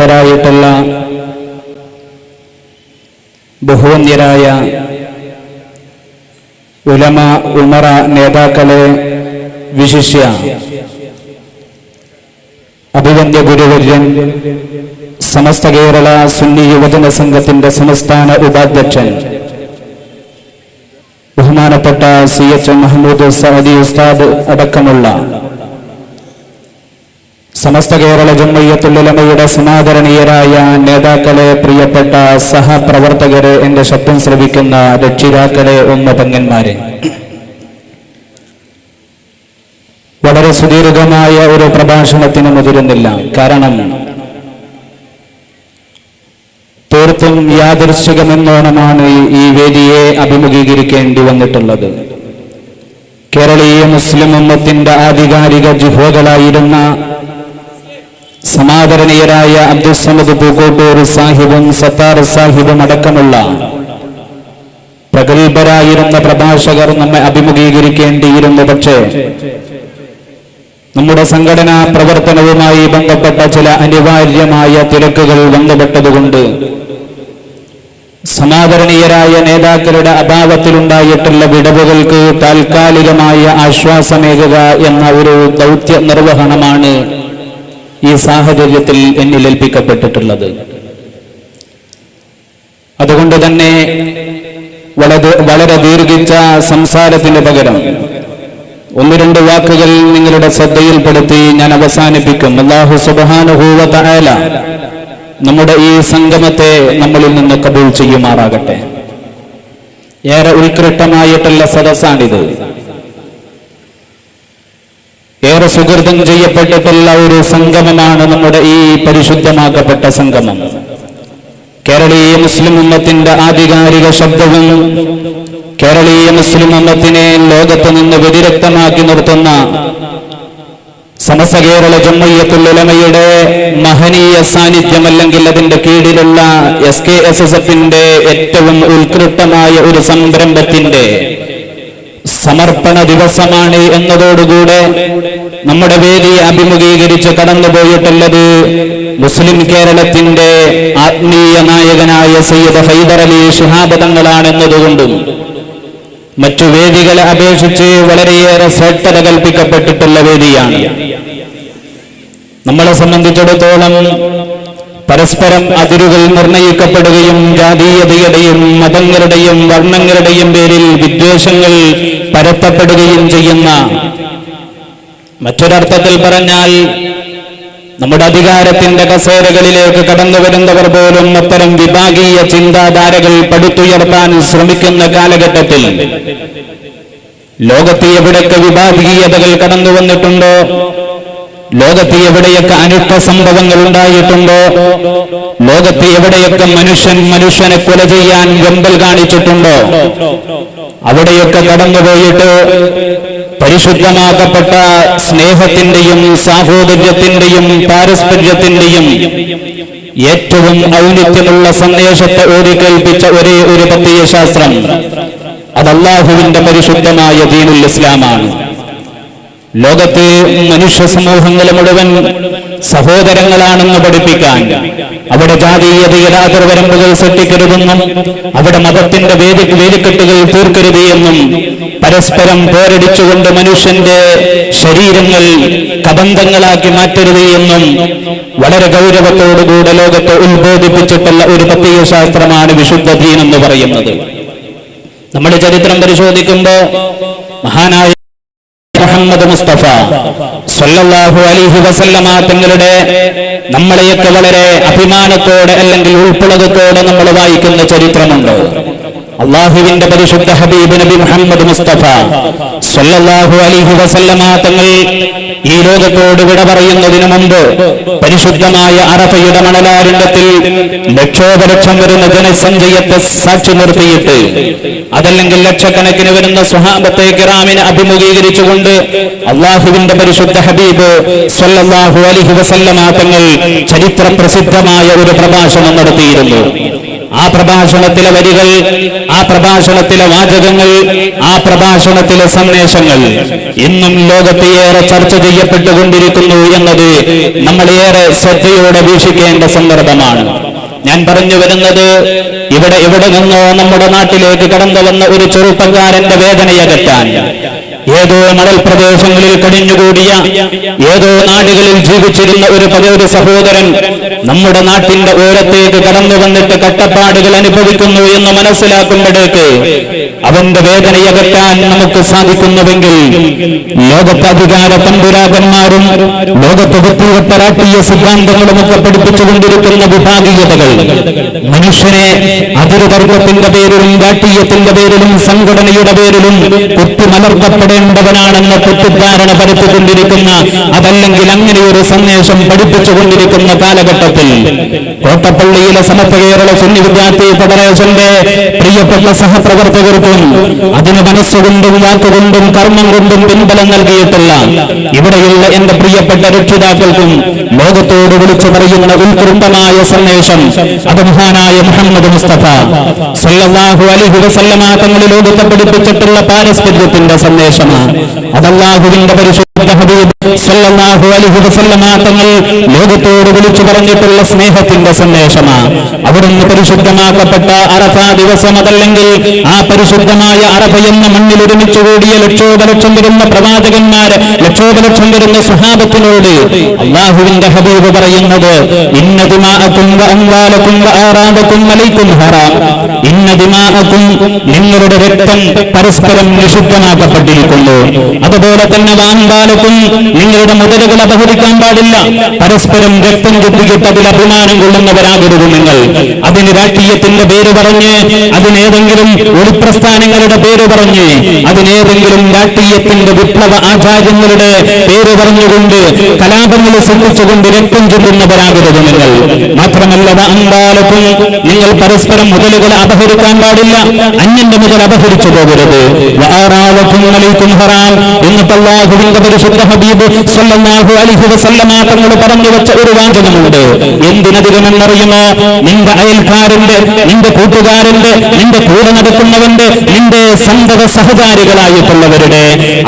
പ്രഗത്ഭരായിട്ടുള്ള ബഹുവന്യരായ ഉലമ ഉമറ നേതാക്കളെ, വിശിഷ്യ അഭിവന്ദ്യ ഗുരുവര്യൻ, സമസ്ത കേരള സുന്നി യുവജന സംഘത്തിന്റെ സംസ്ഥാന ഉപാധ്യക്ഷൻ ബഹുമാനപ്പെട്ട CH മഹ്മൂദ് സഅദി ഉസ്താദ് അടക്കമുള്ള സമസ്ത കേരള ജംഇയ്യത്തുൽ ഉലമയുടെ സമാദരണീയരായ നേതാക്കളെ, പ്രിയപ്പെട്ട സഹപ്രവർത്തകരെ, എന്റെ ശബ്ദം ശ്രവിക്കുന്ന രക്ഷിതാക്കളെ, ഉമ്മപെങ്ങന്മാരെ, വളരെ സുദീർഘമായ ഒരു പ്രഭാഷണത്തിന് മുതിരുന്നില്ല. കാരണം തീർത്തും യാദൃശ്ചികമെന്നോണമാണ് ഈ വേദിയെ അഭിമുഖീകരിക്കേണ്ടി വന്നിട്ടുള്ളത്. കേരളീയ മുസ്ലിം ഉമ്മത്തിന്റെ ആധികാരിക ജിഹോദലായിരുന്ന സമാദരണീയരായ അബ്ദുസ്സമദ് പൂക്കോട്ടൂർ സാഹിബും സത്താർ സാഹിബും അടക്കമുള്ള പ്രഗത്ഭരായിരുന്ന പ്രഭാഷകർ നമ്മെ അഭിമുഖീകരിക്കേണ്ടിയിരുന്നു. പക്ഷേ നമ്മുടെ സംഘടനാ പ്രവർത്തനവുമായി ബന്ധപ്പെട്ട ചില അനിവാര്യമായ തിരക്കുകൾ വന്നുപെട്ടതുകൊണ്ട് സമാദരണീയരായ നേതാക്കളുടെ അഭാവത്തിലുണ്ടായിട്ടുള്ള വിടവുകൾക്ക് താൽക്കാലികമായ ആശ്വാസമേകുക എന്ന ഒരു ദൗത്യ നിർവഹണമാണ് ഈ സാഹചര്യത്തിൽ എന്നിൽ ഏൽപ്പിക്കപ്പെട്ടിട്ടുള്ളത്. അതുകൊണ്ട് തന്നെ വളരെ ദീർഘിച്ച സംസാരത്തിന് പകരം ഒന്ന് രണ്ട് വാക്കുകൾ നിങ്ങളുടെ ശ്രദ്ധയിൽപ്പെടുത്തി ഞാൻ അവസാനിപ്പിക്കും. അല്ലാഹു സുബ്ഹാനഹു വ തആല നമ്മുടെ ഈ സംഗമത്തെ നമ്മളിൽ നിന്ന് കബൂൽ ചെയ്യുമാറാകട്ടെ. ഏറെ ഉത്കൃഷ്ടമായിട്ടുള്ള സദസ്സാണിത്. ഏറെ സുഹൃതം ചെയ്യപ്പെട്ടിട്ടുള്ള ഒരു സംഗമമാണ് നമ്മുടെ ഈ പരിശുദ്ധമാക്കപ്പെട്ട സംഗമം. കേരളീയ മുസ്ലിം ഉമ്മത്തിന്റെ ആധികാരിക ശബ്ദവും കേരളീയ മുസ്ലിം ഉമ്മത്തിനെ ലോകത്ത് നിന്ന് വ്യതിരക്തമാക്കി നിർത്തുന്ന സമസ്ത കേരള ജംഇയ്യത്തുൽ ഉലമയുടെ മഹനീയ സാന്നിധ്യം, അല്ലെങ്കിൽ അതിന്റെ കീഴിലുള്ള SKSSF-ന്റെ ഏറ്റവും ഉത്കൃഷ്ടമായ ഒരു സംരംഭത്തിന്റെ സമർപ്പണ ദിവസമാണ് എന്നതോടുകൂടെ നമ്മുടെ വേദിയെ അഭിമുഖീകരിച്ച് കടന്നുപോയിട്ടുള്ളത് മുസ്ലിം കേരളത്തിന്റെ ആത്മീയ നായകനായ സയ്യിദ് ഹൈദർ അലി ശിഹാബ് തങ്ങളാണെന്നതുകൊണ്ടും മറ്റു വേദികളെ അപേക്ഷിച്ച് വളരെയേറെ ശ്രദ്ധ കൽപ്പിക്കപ്പെട്ടിട്ടുള്ള വേദിയാണ്. നമ്മളെ സംബന്ധിച്ചിടത്തോളം പരസ്പരം അതിരുകൾ നിർണയിക്കപ്പെടുകയും ജാതീയതയുടെയും മതങ്ങളുടെയും വർണ്ണങ്ങളുടെയും പേരിൽ വിദ്വേഷങ്ങൾ പരത്തപ്പെടുകയും ചെയ്യുന്ന, മറ്റൊരർത്ഥത്തിൽ പറഞ്ഞാൽ നമ്മുടെ അധികാരത്തിന്റെ കസേരകളിലേക്ക് കടന്നു വരുന്നവർ പോലും അത്തരം വിഭാഗീയ ചിന്താധാരകൾ പടുത്തുയർത്താൻ ശ്രമിക്കുന്ന കാലഘട്ടത്തിൽ ലോകത്ത് എവിടെയൊക്കെ വിഭാഗീയതകൾ കടന്നു വന്നിട്ടുണ്ടോ, ലോകത്ത് എവിടെയൊക്കെ അനിഷ്ട സംഭവങ്ങൾ ഉണ്ടായിട്ടുണ്ടോ, ലോകത്ത് എവിടെയൊക്കെ മനുഷ്യനെ കൊല ചെയ്യാൻ വെമ്പൽ കാണിച്ചിട്ടുണ്ടോ, അവിടെയൊക്കെ കടന്നുപോയിട്ട് പരിശുദ്ധമാക്കപ്പെട്ട സ്നേഹത്തിന്റെയും സാഹോദര്യത്തിന്റെയും പാരസ്പര്യത്തിന്റെയും ഏറ്റവും ഔന്നിത്യമുള്ള സന്ദേശത്തെ ഓടിക്കേൽപ്പിച്ച ഒരേ ഒരു പ്രത്യയശാസ്ത്രം അത് അല്ലാഹുവിന്റെ പരിശുദ്ധമായ ദീനുൽ ഇസ്ലാമാണ്. ലോകത്തെ മനുഷ്യ സമൂഹങ്ങളെ മുഴുവൻ സഹോദരങ്ങളാണെന്ന് പഠിപ്പിക്കാൻ, അവിടെ ജാതീയതയുടെ അതിർവരമ്പുകൾ സൃഷ്ടിക്കരുതെന്നും അവിടെ മതത്തിന്റെ വേലിക്കെട്ടുകൾ തീർക്കരുത് എന്നും പരസ്പരം പോരടിച്ചുകൊണ്ട് മനുഷ്യന്റെ ശരീരങ്ങൾ കബന്ധങ്ങളാക്കി മാറ്റരുത് എന്നും വളരെ ഗൗരവത്തോടുകൂടെ ലോകത്തെ ഉത്ബോധിപ്പിച്ചിട്ടുള്ള ഒരു പ്രത്യയശാസ്ത്രമാണ് വിശുദ്ധ ദീൻ എന്ന് പറയുന്നത്. നമ്മുടെ ചരിത്രം പരിശോധിക്കുമ്പോൾ മഹാനായ മുഹമ്മദ് മുസ്തഫ സ്വല്ലല്ലാഹു അലൈഹി വസല്ലമ തങ്ങളുടെ നമ്മളെയൊക്കെ വളരെ അഭിമാനത്തോടെ അല്ലെങ്കിൽ ഉൾപ്പുളകത്തോടെ നമ്മൾ വായിക്കുന്ന ചരിത്രമുണ്ട്. അള്ളാഹുവിന്റെ പരിശുദ്ധ ഹബീബ് നബി മുഹമ്മദ് മുസ്തഫ സ്വല്ലല്ലാഹു അലൈഹി വസല്ലമ തങ്ങൾ ഈ ലോകത്തോട് വിട പറയുന്നതിനു മുമ്പ് പരിശുദ്ധമായ അറഫയുടെ മണലാരണ്യത്തിൽ ലക്ഷോപലക്ഷം വരുന്ന ജനസഞ്ചയത്തെ സാക്ഷി നിർത്തിയിട്ട്, അതല്ലെങ്കിൽ ലക്ഷക്കണക്കിന് വരുന്ന സ്വഹാബത്തെ കിറാമിനെ അഭിമുഖീകരിച്ചുകൊണ്ട് അള്ളാഹുവിന്റെ പരിശുദ്ധ ഹബീബ് സ്വല്ലല്ലാഹു അലൈഹി വസല്ലമ തങ്ങൾ ചരിത്ര പ്രസിദ്ധമായ ഒരു പ്രഭാഷണം നടത്തിയിരുന്നു. ആ പ്രഭാഷണത്തിലെ വരികൾ, ആ പ്രഭാഷണത്തിലെ വാചകങ്ങൾ, ആ പ്രഭാഷണത്തിലെ സന്ദേശങ്ങൾ ഇന്നും ലോകത്ത് ഏറെ ചർച്ച ചെയ്യപ്പെട്ടുകൊണ്ടിരിക്കുന്നു എന്നത് നമ്മളേറെ ശ്രദ്ധയോടെ വീക്ഷിക്കേണ്ട സന്ദർഭമാണ്. ഞാൻ പറഞ്ഞു വരുന്നത്, എവിടെ നിന്നോ നമ്മുടെ നാട്ടിലേക്ക് കടന്നു വന്ന ഒരു ചെറുപ്പക്കാരന്റെ വേദനയകറ്റാൻ, ഏതോ മണൽ പ്രദേശങ്ങളിൽ കഴിഞ്ഞുകൂടിയ, ഏതോ നാടുകളിൽ ജീവിച്ചിരുന്ന ഒരു സഹോദരൻ നമ്മുടെ നാട്ടിന്റെ ഓരത്തേക്ക് കടന്നു വന്നിട്ട് കഷ്ടപ്പാടുകൾ അനുഭവിക്കുന്നു എന്ന് മനസ്സിലാക്കുമ്പോഴേക്ക് അവന്റെ വേദനയകറ്റാൻ നമുക്ക് സാധിക്കുന്നുവെങ്കിൽ, ലോകത്തെ അധികാര തമ്പുരാക്കന്മാരും ലോകത്തെ വ്യക്തിഗത രാഷ്ട്രീയ സിദ്ധാന്തങ്ങളുമൊക്കെ പഠിപ്പിച്ചുകൊണ്ടിരിക്കുന്ന വിഭാഗീയതകൾ മനുഷ്യനെ അതിരുവർഗത്തിന്റെ പേരിലും രാഷ്ട്രീയത്തിന്റെ പേരിലും സംഘടനയുടെ പേരിലും കുത്തിമലർത്തപ്പെടേണ്ടവനാണെന്ന തെറ്റിദ്ധാരണ പരത്തിക്കൊണ്ടിരിക്കുന്ന, അതല്ലെങ്കിൽ അങ്ങനെ ഒരു സന്ദേശം പഠിപ്പിച്ചുകൊണ്ടിരിക്കുന്ന കാലഘട്ടത്തിൽ കോട്ടപ്പള്ളിയിലെ സമസ്ത കേരള സുന്നി വിദ്യാർത്ഥി ഫെഡറേഷന്റെ പ്രിയപ്പെട്ട സഹപ്രവർത്തകർക്കും അതിന് മനസ്സുകൊണ്ടും വാക്കുകൊണ്ടും കർമ്മം കൊണ്ടും പിൻബലം നൽകിയിട്ടുള്ള ഇവിടെയുള്ള എന്റെ പ്രിയപ്പെട്ട രക്ഷിതാക്കൾക്കും ലോകത്തോട് വിളിച്ചു പറയുന്ന ഉത്കൃഷ്ടമായ സന്ദേശം അത് മഹാനായ മുഹമ്മദ് മുസ്തഫ സല്ലല്ലാഹു അലൈഹി വസല്ലമ തങ്ങൾ ലോകത്തെ പഠിപ്പിച്ചിട്ടുള്ള പാരസ്പര്യത്തിന്റെ സന്ദേശമാണ്. അത് അല്ലാഹുവിന്റെ പരിശുദ്ധ ഹബീബ് സല്ലല്ലാഹു അലൈഹി വസല്ലമ തങ്ങൾ ലോകത്തോട് വിളിച്ചു പറഞ്ഞിട്ടുള്ള സ്നേഹത്തിന്റെ സന്ദേശമാണ്. അവിടുന്ന് പരിശുദ്ധമാക്കപ്പെട്ട അറഫ ദിവസം, അതല്ലെങ്കിൽ ആ പരിശുദ്ധമായ അറഫ എന്ന മണ്ണിൽ ഒരുമിച്ച് കൂടിയ ലക്ഷോപലക്ഷം വരുന്ന പ്രവാചകന്മാര്, ലക്ഷോപലക്ഷം വരുന്ന സ്വഹാബത്തിനോട് അല്ലാഹുവിന്റെ ഹബീബ് പറയുന്നത്, ഇന്ന ദിമാഅകും വ അംവാലകും വ ആറാദകും അലൈക്കും ഹറാം. ഇന്ന ദിമാഅകും, നിങ്ങളുടെ രക്തം പരസ്പരം നിഷിദ്ധമാക്കപ്പെട്ടിരിക്കുന്നു. അതുപോലെ തന്നെ വാൻപാലക്കും, നിങ്ങളുടെ മുതലുകൾ അപഹരിക്കാൻ പാടില്ല. പരസ്പരം രക്തം ചുറ്റിക്കിട്ട് അതിൽ അഭിമാനം കൊള്ളുന്നവരാകരുത് നിങ്ങൾ. അതിന് രാഷ്ട്രീയത്തിന്റെ പേര് പറഞ്ഞ്, അതിനേതെങ്കിലും ഒളിപ്രസ്ഥാനങ്ങളുടെ പേര് പറഞ്ഞ്, അതിനേതെങ്കിലും രാഷ്ട്രീയത്തിന്റെ വിപ്ലവ ആചാര്യങ്ങളുടെ പേര് പറഞ്ഞുകൊണ്ട് കലാപങ്ങൾ സൃഷ്ടിച്ചുകൊണ്ട് രക്തം ചൊല്ലുന്നവരാകരുത് നിങ്ങൾ. മാത്രമല്ല അമ്പാലക്കും, നിങ്ങൾ പരസ്പരം മുതലുകൾ അപഹരിക്കാൻ പാടില്ല. അന്യന്റെ മുതൽ അപഹരിച്ചു പോകരുത്. ഹറാം എന്നിട്ട് അല്ലാഹുവിന്റെ പരിശുദ്ധ ഹബീബ് സല്ലല്ലാഹു അലൈഹി വസല്ലമ തങ്ങൾ പറഞ്ഞു വെച്ച ഒരു വാചകമുണ്ട്. എന്തിനധികമെന്നറിയുമോ? നിന്റെ അയൽക്കാരന്റെ, നിന്റെ കൂട്ടുകാരന്റെ, നിന്റെ കൂടെ നടക്കുന്നവന്റെ, നിന്റെ സന്തത സഹചാരികളായിട്ടുള്ളവരുടെ,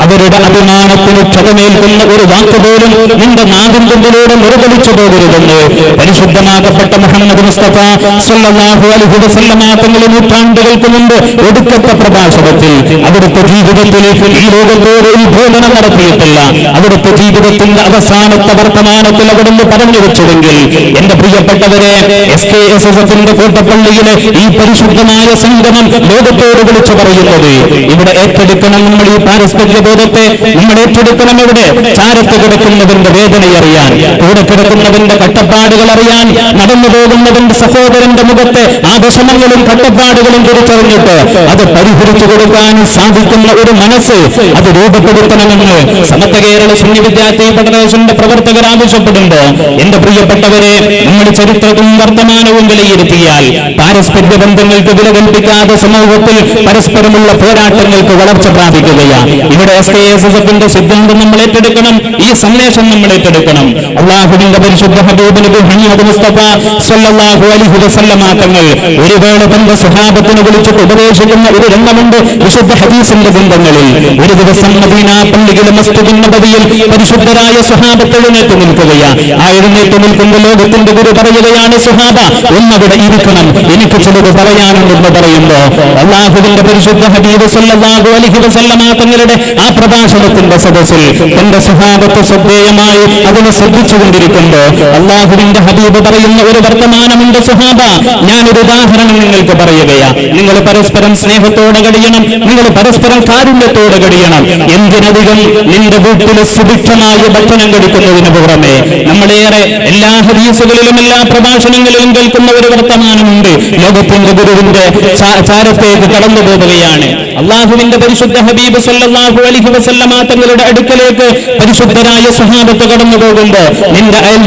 അവരുടെ അഭിമാനത്തിന് ക്ഷതമേൽക്കുന്ന ഒരു വാക്കുപോലും നിന്റെ നാവിൻ തുമ്പിലൂടെ നിർവഹിച്ചു പോകരുതെന്ന് പരിശുദ്ധമാക്കപ്പെട്ട മുഹമ്മദ് മുസ്തഫ സല്ലല്ലാഹു അലൈഹി വസല്ലമ തങ്ങൾ നൂറ്റാണ്ടുകൾക്ക് മുമ്പ് ഒടുക്കത്തെ പ്രഭാഷണത്തിൽ അവിടുത്തെ ജീവിതത്തിൽ ഈ ലോകത്തോട് ഉത്ബോധനം നടത്തിയിട്ടില്ല. അവിടുത്തെ ജീവിതത്തിന്റെ അവസാനത്തെ വർത്തമാനത്തിൽ അവിടുന്ന് പറഞ്ഞു വെച്ചുവെങ്കിൽ, എന്റെ പ്രിയപ്പെട്ടവരെ, SKSSFന്റെ കോട്ടപ്പള്ളിയിലെ ഈ പരിശുദ്ധമായ സംഗമം ലോകത്തോട് വിളിച്ചു പറയുന്നത്, ഇവിടെ ഏറ്റെടുക്കണം നമ്മൾ ഈ പാരസ്പര്യ ബോധത്തെ. നമ്മൾ ഏറ്റെടുക്കണം ഇവിടെ ചാരത്ത് കിടക്കുന്നവന്റെ വേദനയറിയാൻ, കൂടെ കിടക്കുന്നവന്റെ കട്ടപ്പാടുകൾ അറിയാൻ, നടന്നു പോകുന്നവന്റെ സഹോദരന്റെ മുഖത്തെ ആ വിഷമങ്ങളും കട്ടപ്പാടുകളും തിരിച്ചറിഞ്ഞിട്ട് അത് പരിഹരിച്ചു കൊടുക്കാൻ സാധിക്കുന്ന ഒരു മനസ്സ് അത് രൂപപ്പെടുത്തണമെന്ന് സമസ്ത കേരള സുന്നി വിദ്യാർത്ഥി ഫെഡറേഷന്റെ പ്രവർത്തകർ ആവശ്യപ്പെടുമ്പോ, എന്റെ പ്രിയപ്പെട്ടവരെ, നമ്മുടെ ചരിത്രവും വർത്തമാനവും വിലയിരുത്തിയാൽ പാരസ്പര്യ ബന്ധങ്ങൾക്ക് വില കൽപ്പിക്കാതെ സമൂഹത്തിൽ പരസ്പരമുള്ള പോരാട്ടങ്ങൾക്ക് വളർച്ച പ്രാപിക്കുകയാണ്. ഇവിടെ SKSSFന്റെ സിദ്ധാന്തം നമ്മൾ ഏറ്റെടുക്കണം, ഈ സന്ദേശം നമ്മൾ ഏറ്റെടുക്കണം. അല്ലാഹുവിന്റെ പരിശുദ്ധ ഹബീബ് നബി മുഹമ്മദ് മുസ്തഫ സല്ലല്ലാഹു അലൈഹി വസല്ലമ തങ്ങൾ ഒരു വേള തന്റെ സ്വഹാബത്തിനെ വിളിച്ചിട്ട് ഉപദേശിക്കുന്ന ഒരു രംഗമുണ്ട് വിശുദ്ധ ഹദീസിന്റെ ബന്ധങ്ങളിൽ. ഒരു ദിവസം മദീന പള്ളിയിലെ മസ്ജിദുൻ നബവിയിൽ പരിശുദ്ധരായ സ്വഹാബത്ത് എഴുന്നേറ്റ് നിൽക്കുകയാണ്. ആ എഴുന്നേറ്റ് നിൽക്കുന്ന ലോകത്തിന്റെ ഗുരു പറയുകയാണ്, സ്വഹാബ ഒന്നവിടെ ഇരിക്കണം, എനിക്ക് ചിലത് പറയാനുണ്ടെന്ന് പറയുമ്പോ അല്ലാഹുവിന്റെ പരിശുദ്ധ ഹബീബ് സല്ലല്ലാഹു അലൈഹി വസല്ലമ തങ്ങളുടെ ആ പ്രഭാഷണത്തിന്റെ സദസ്സിൽ തന്റെ സ്വഹാബത്ത് ശ്രദ്ധേയമായി അതിനെ ശ്രദ്ധിച്ചുകൊണ്ടിരിക്കുമ്പോ അല്ലാഹുവിന്റെ ഹബീബ് പറയുന്ന ഒരു വർത്തമാനമുണ്ട്, സ്വഹാബ ഞാനൊരു ഉദാഹരണം നിങ്ങൾക്ക് പറയുകയാ. നിങ്ങൾ പരസ്പരം സ്നേഹത്തോടെ കഴിയണം, നിങ്ങൾ പരസ്പരം കാരുണ്യത്തോടെ കഴിയണം. എന്തിനധികം നിന്റെ വീട്ടിൽ സുഭിക്ഷമായ ഭക്ഷണം കഴിക്കുന്നതിന് പുറമെ നമ്മളേറെ എല്ലാ ഹദീസുകളിലും എല്ലാ പ്രഭാഷണങ്ങളിലും കേൾക്കുന്ന ഒരു വർത്തമാനമുണ്ട്. ലോകത്തിന്റെ ഗുരുവിന്റെ ചാരത്തേക്ക് കടന്നു പോവുകയാണ്. അല്ലാഹുവിന്റെ പരിശുദ്ധ ഹബീബ് സല്ലല്ലാഹു അലൈഹി വസല്ലമ തങ്ങളുടെ അടുക്കലേക്ക് പരിശുദ്ധരായ സ്വഹാബത്ത് കടന്നു പോകുമ്പോ,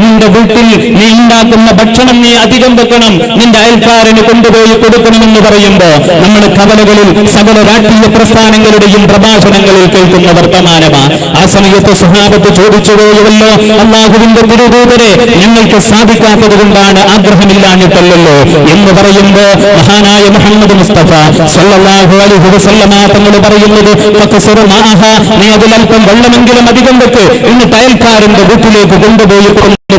നിന്റെ വീട്ടിൽ നീ ഉണ്ടാക്കുന്ന ഭക്ഷണം നീ അധികം വെക്കണം, നിന്റെ അയൽക്കാരന് കൊണ്ടുപോയി കൊടുക്കണമെന്ന് പറയുമ്പോ നമ്മൾ കവലകളിൽ സകല രാഷ്ട്രീയ പ്രസ്ഥാനങ്ങളുടെയും പ്രഭാഷണങ്ങളിൽ കേൾക്കുന്ന വർത്തമാനമാണ്. ആ സമയത്ത് സ്വഹാബത്ത് ചോദിച്ചു പോയല്ലോ, അല്ലാഹുവിന്റെ തിരുദൂതരെ ഞങ്ങൾക്ക് സാധിക്കാത്തത് കൊണ്ടാണ്, ആഗ്രഹമില്ലാഞ്ഞിട്ടല്ലോ എന്ന് പറയുമ്പോ മഹാനായ മുഹമ്മദ് മുസ്തഫ സല്ലല്ലാഹു അലൈഹി വസല്ലമ തങ്ങൾ പറയുന്നത്, നീ അതിലൽപ്പം വെള്ളമെങ്കിലും അധികം വെക്ക്, എന്നിട്ട് അയൽക്കാരന്റെ വീട്ടിലേക്ക് കൊണ്ടുപോയി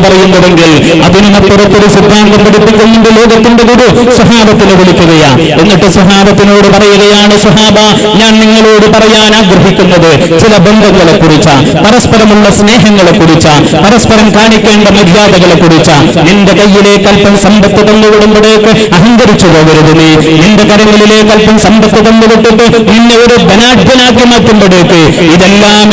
പറയുന്നതെങ്കിൽ അതിനപ്പുറത്തൊരു സിദ്ധാന്തം പഠിപ്പിക്കുന്നുണ്ട് ലോകത്തിന്റെ ഗുരു സ്വഹാബത്തിനെ വിളിക്കുകയാണ്. എന്നിട്ട് സ്വഹാബത്തിനോട് പറയുകയാണ്, സ്വഹാബ, ഞാൻ നിങ്ങളോട് പറയാൻ ആഗ്രഹിക്കുന്നത് ചില ബന്ധങ്ങളെ കുറിച്ച്, പരസ്പരമുള്ള സ്നേഹങ്ങളെ കുറിച്ച്, പരസ്പരം കാണിക്കേണ്ട മര്യാദകളെ കുറിച്ച്. നിന്റെ കയ്യിലേക്ക് അല്പം സമ്പത്ത് തന്നുവിടുമ്പോഴേക്ക് അഹങ്കരിച്ചു പോകരുത്. നീ നിന്റെ കരങ്ങളിലേക്ക് അല്പം സമ്പത്ത് തന്നുവിട്ടിട്ട് നിന്നെ ഒരു ധനാഢ്യനാക്കി മാറ്റുമ്പോഴേക്ക് ഇതെല്ലാം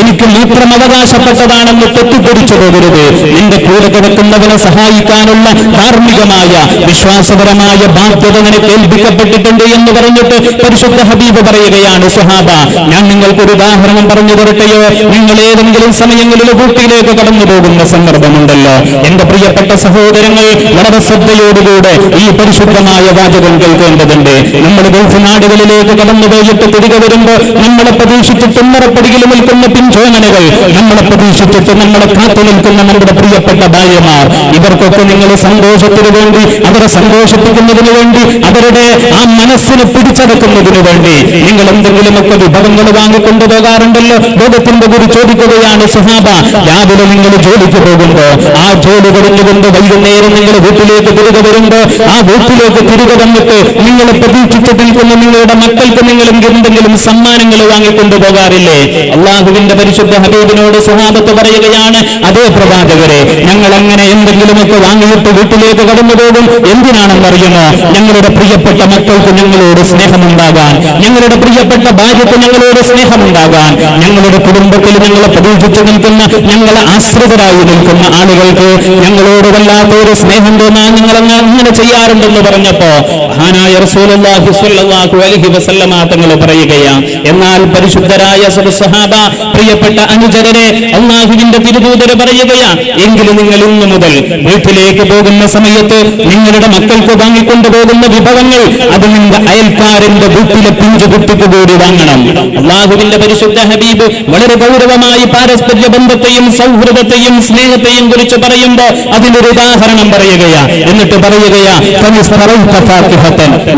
എനിക്ക് മാത്രം അവകാശപ്പെട്ടതാണെന്ന് തെറ്റിദ്ധരിച്ചു പോകരുത്. നിന്റെ കൂടെ കിടക്കുന്നവനെ സഹായിക്കാനുള്ള ധാർമ്മികമായ വിശ്വാസപരമായ ബാധ്യത നിനക്ക് ഏൽപ്പിക്കപ്പെട്ടിട്ടുണ്ട് എന്ന് പറഞ്ഞിട്ട് പരിശുദ്ധ ഹബീബ് പറയുകയാണ്, സ്വഹാബ, ഞാൻ നിങ്ങൾക്കൊരു ഉദാഹരണം പറഞ്ഞു തരട്ടെയോ? നിങ്ങൾ ഏതെങ്കിലും സമയങ്ങളിൽ വീട്ടിലേക്ക് കടന്നു പോകുന്ന സന്ദർഭമുണ്ടല്ലോ, എന്റെ പ്രിയപ്പെട്ട സഹോദരങ്ങൾ, വളരെ ശ്രദ്ധയോടുകൂടെ ഈ പരിശുദ്ധമായ വാചകം കേൾക്കേണ്ടതുണ്ട്. നമ്മൾ ഗൾഫ് നാടുകളിലേക്ക് കടന്നുപോയിട്ട് തിരികെ വരുമ്പോ നമ്മളെ പ്രതീക്ഷിച്ചിട്ട് ഉമ്മറപ്പടിയിൽ നിൽക്കുന്ന പിഞ്ചോമനകൾ, നമ്മളെ പ്രതീക്ഷിച്ചിട്ട് നമ്മളെ കാത്തു നിൽക്കുന്ന നമ്മുടെ പ്രിയപ്പെട്ട ഭാര്യമാർ, ഇവർക്കൊക്കെ നിങ്ങൾ സന്തോഷത്തിന് വേണ്ടി, അവരെ സന്തോഷിപ്പിക്കുന്നതിന് വേണ്ടി, അവരുടെ ആ മനസ്സിനെ പിടിച്ചടക്കുന്നതിന് വേണ്ടി നിങ്ങൾ എന്തെങ്കിലുമൊക്കെ വിഭവങ്ങൾ വാങ്ങിക്കൊണ്ടു പോകാറുണ്ടല്ലോ. ലോകത്തിന്റെ ഗുരു ചോദിക്കുകയാണ്, സുഹാബ, രാവിലെ നിങ്ങൾ ജോലിക്ക് പോകുമ്പോ ആ ജോലി കഴിഞ്ഞുകൊണ്ട് വൈകുന്നേരം നിങ്ങൾ വീട്ടിലേക്ക് തിരികെ വരുമ്പോ ആ വീട്ടിലേക്ക് തിരികെ വന്നിട്ട് നിങ്ങളെ പ്രതീക്ഷിച്ചു നിൽക്കുന്ന നിങ്ങളുടെ മക്കൾക്ക് നിങ്ങൾ എന്തെങ്കിലും സമ്മാനങ്ങൾ വാങ്ങിക്കൊണ്ടു പോകാറില്ലേ? അള്ളാഹുവിന്റെ പരിശുദ്ധ ഹബീബിനോട് സുഹാബത്ത് പറയുകയാണ്, അതേ പ്രവാചകരെ, ഞങ്ങൾ അങ്ങനെ എന്തെങ്കിലുമൊക്കെ വാങ്ങിയിട്ട് വീട്ടിലേക്ക് കടന്നു പോകും. എന്തിനാണെന്നറിയുമോ? ഞങ്ങളുടെ പ്രിയപ്പെട്ട മക്കൾക്ക് ഞങ്ങളോട് സ്നേഹമുണ്ടാകാൻ, ഞങ്ങളുടെ പ്രിയപ്പെട്ട ഭാര്യയ്ക്ക് ഞങ്ങളോട് സ്നേഹമുണ്ടാകാൻ, ഞങ്ങളുടെ കുടുംബത്തിൽ ഞങ്ങളെ പ്രതീക്ഷിച്ചു നിൽക്കുന്ന, ഞങ്ങളെ ആശ്രിതരായി നിൽക്കുന്ന ആളുകൾക്ക് ഞങ്ങളോട് വല്ലാത്തൊരു സ്നേഹം തോന്നാൻ നിങ്ങൾ അങ്ങനെ ചെയ്യാറുണ്ടെന്ന് പറഞ്ഞപ്പോ മഹാനായ റസൂലുള്ളാഹി സ്വല്ലല്ലാഹു അലൈഹി വസല്ലമ തങ്ങൾ പറയുകയാണ്, എന്നാൽ പരിശുദ്ധരായ സ്വഹാബ, പ്രിയപ്പെട്ട അനുചരരെ, അല്ലാഹുവിന്റെ തിരുദൂതർ പറയുകയാണ്, എങ്കിലും നിങ്ങൾ ഇന്നു മുതൽ വീട്ടിലേക്ക് പോകുന്ന സമയത്ത് നിങ്ങളുടെ മക്കൾക്ക് വാങ്ങിക്കൊണ്ടു പോകുന്ന വിഭവങ്ങൾ അത് നിങ്ങളുടെ അയൽക്കാരന്റെ വീട്ടിലെ പിഞ്ചുകുട്ടിക്ക് കൂടി വാങ്ങണം. അല്ലാഹുവിന്റെ പരിശുദ്ധ ഹബീബ് വളരെ ഗൗരവമായി പാരസ്പര്യ ബന്ധത്തെയും സൗഹൃദത്തെയും സ്നേഹത്തെയും കുറിച്ച് പറയുമ്പോ അതിനൊരു ഉദാഹരണം പറയുകയാ. എന്നിട്ട് പറയുകയാ,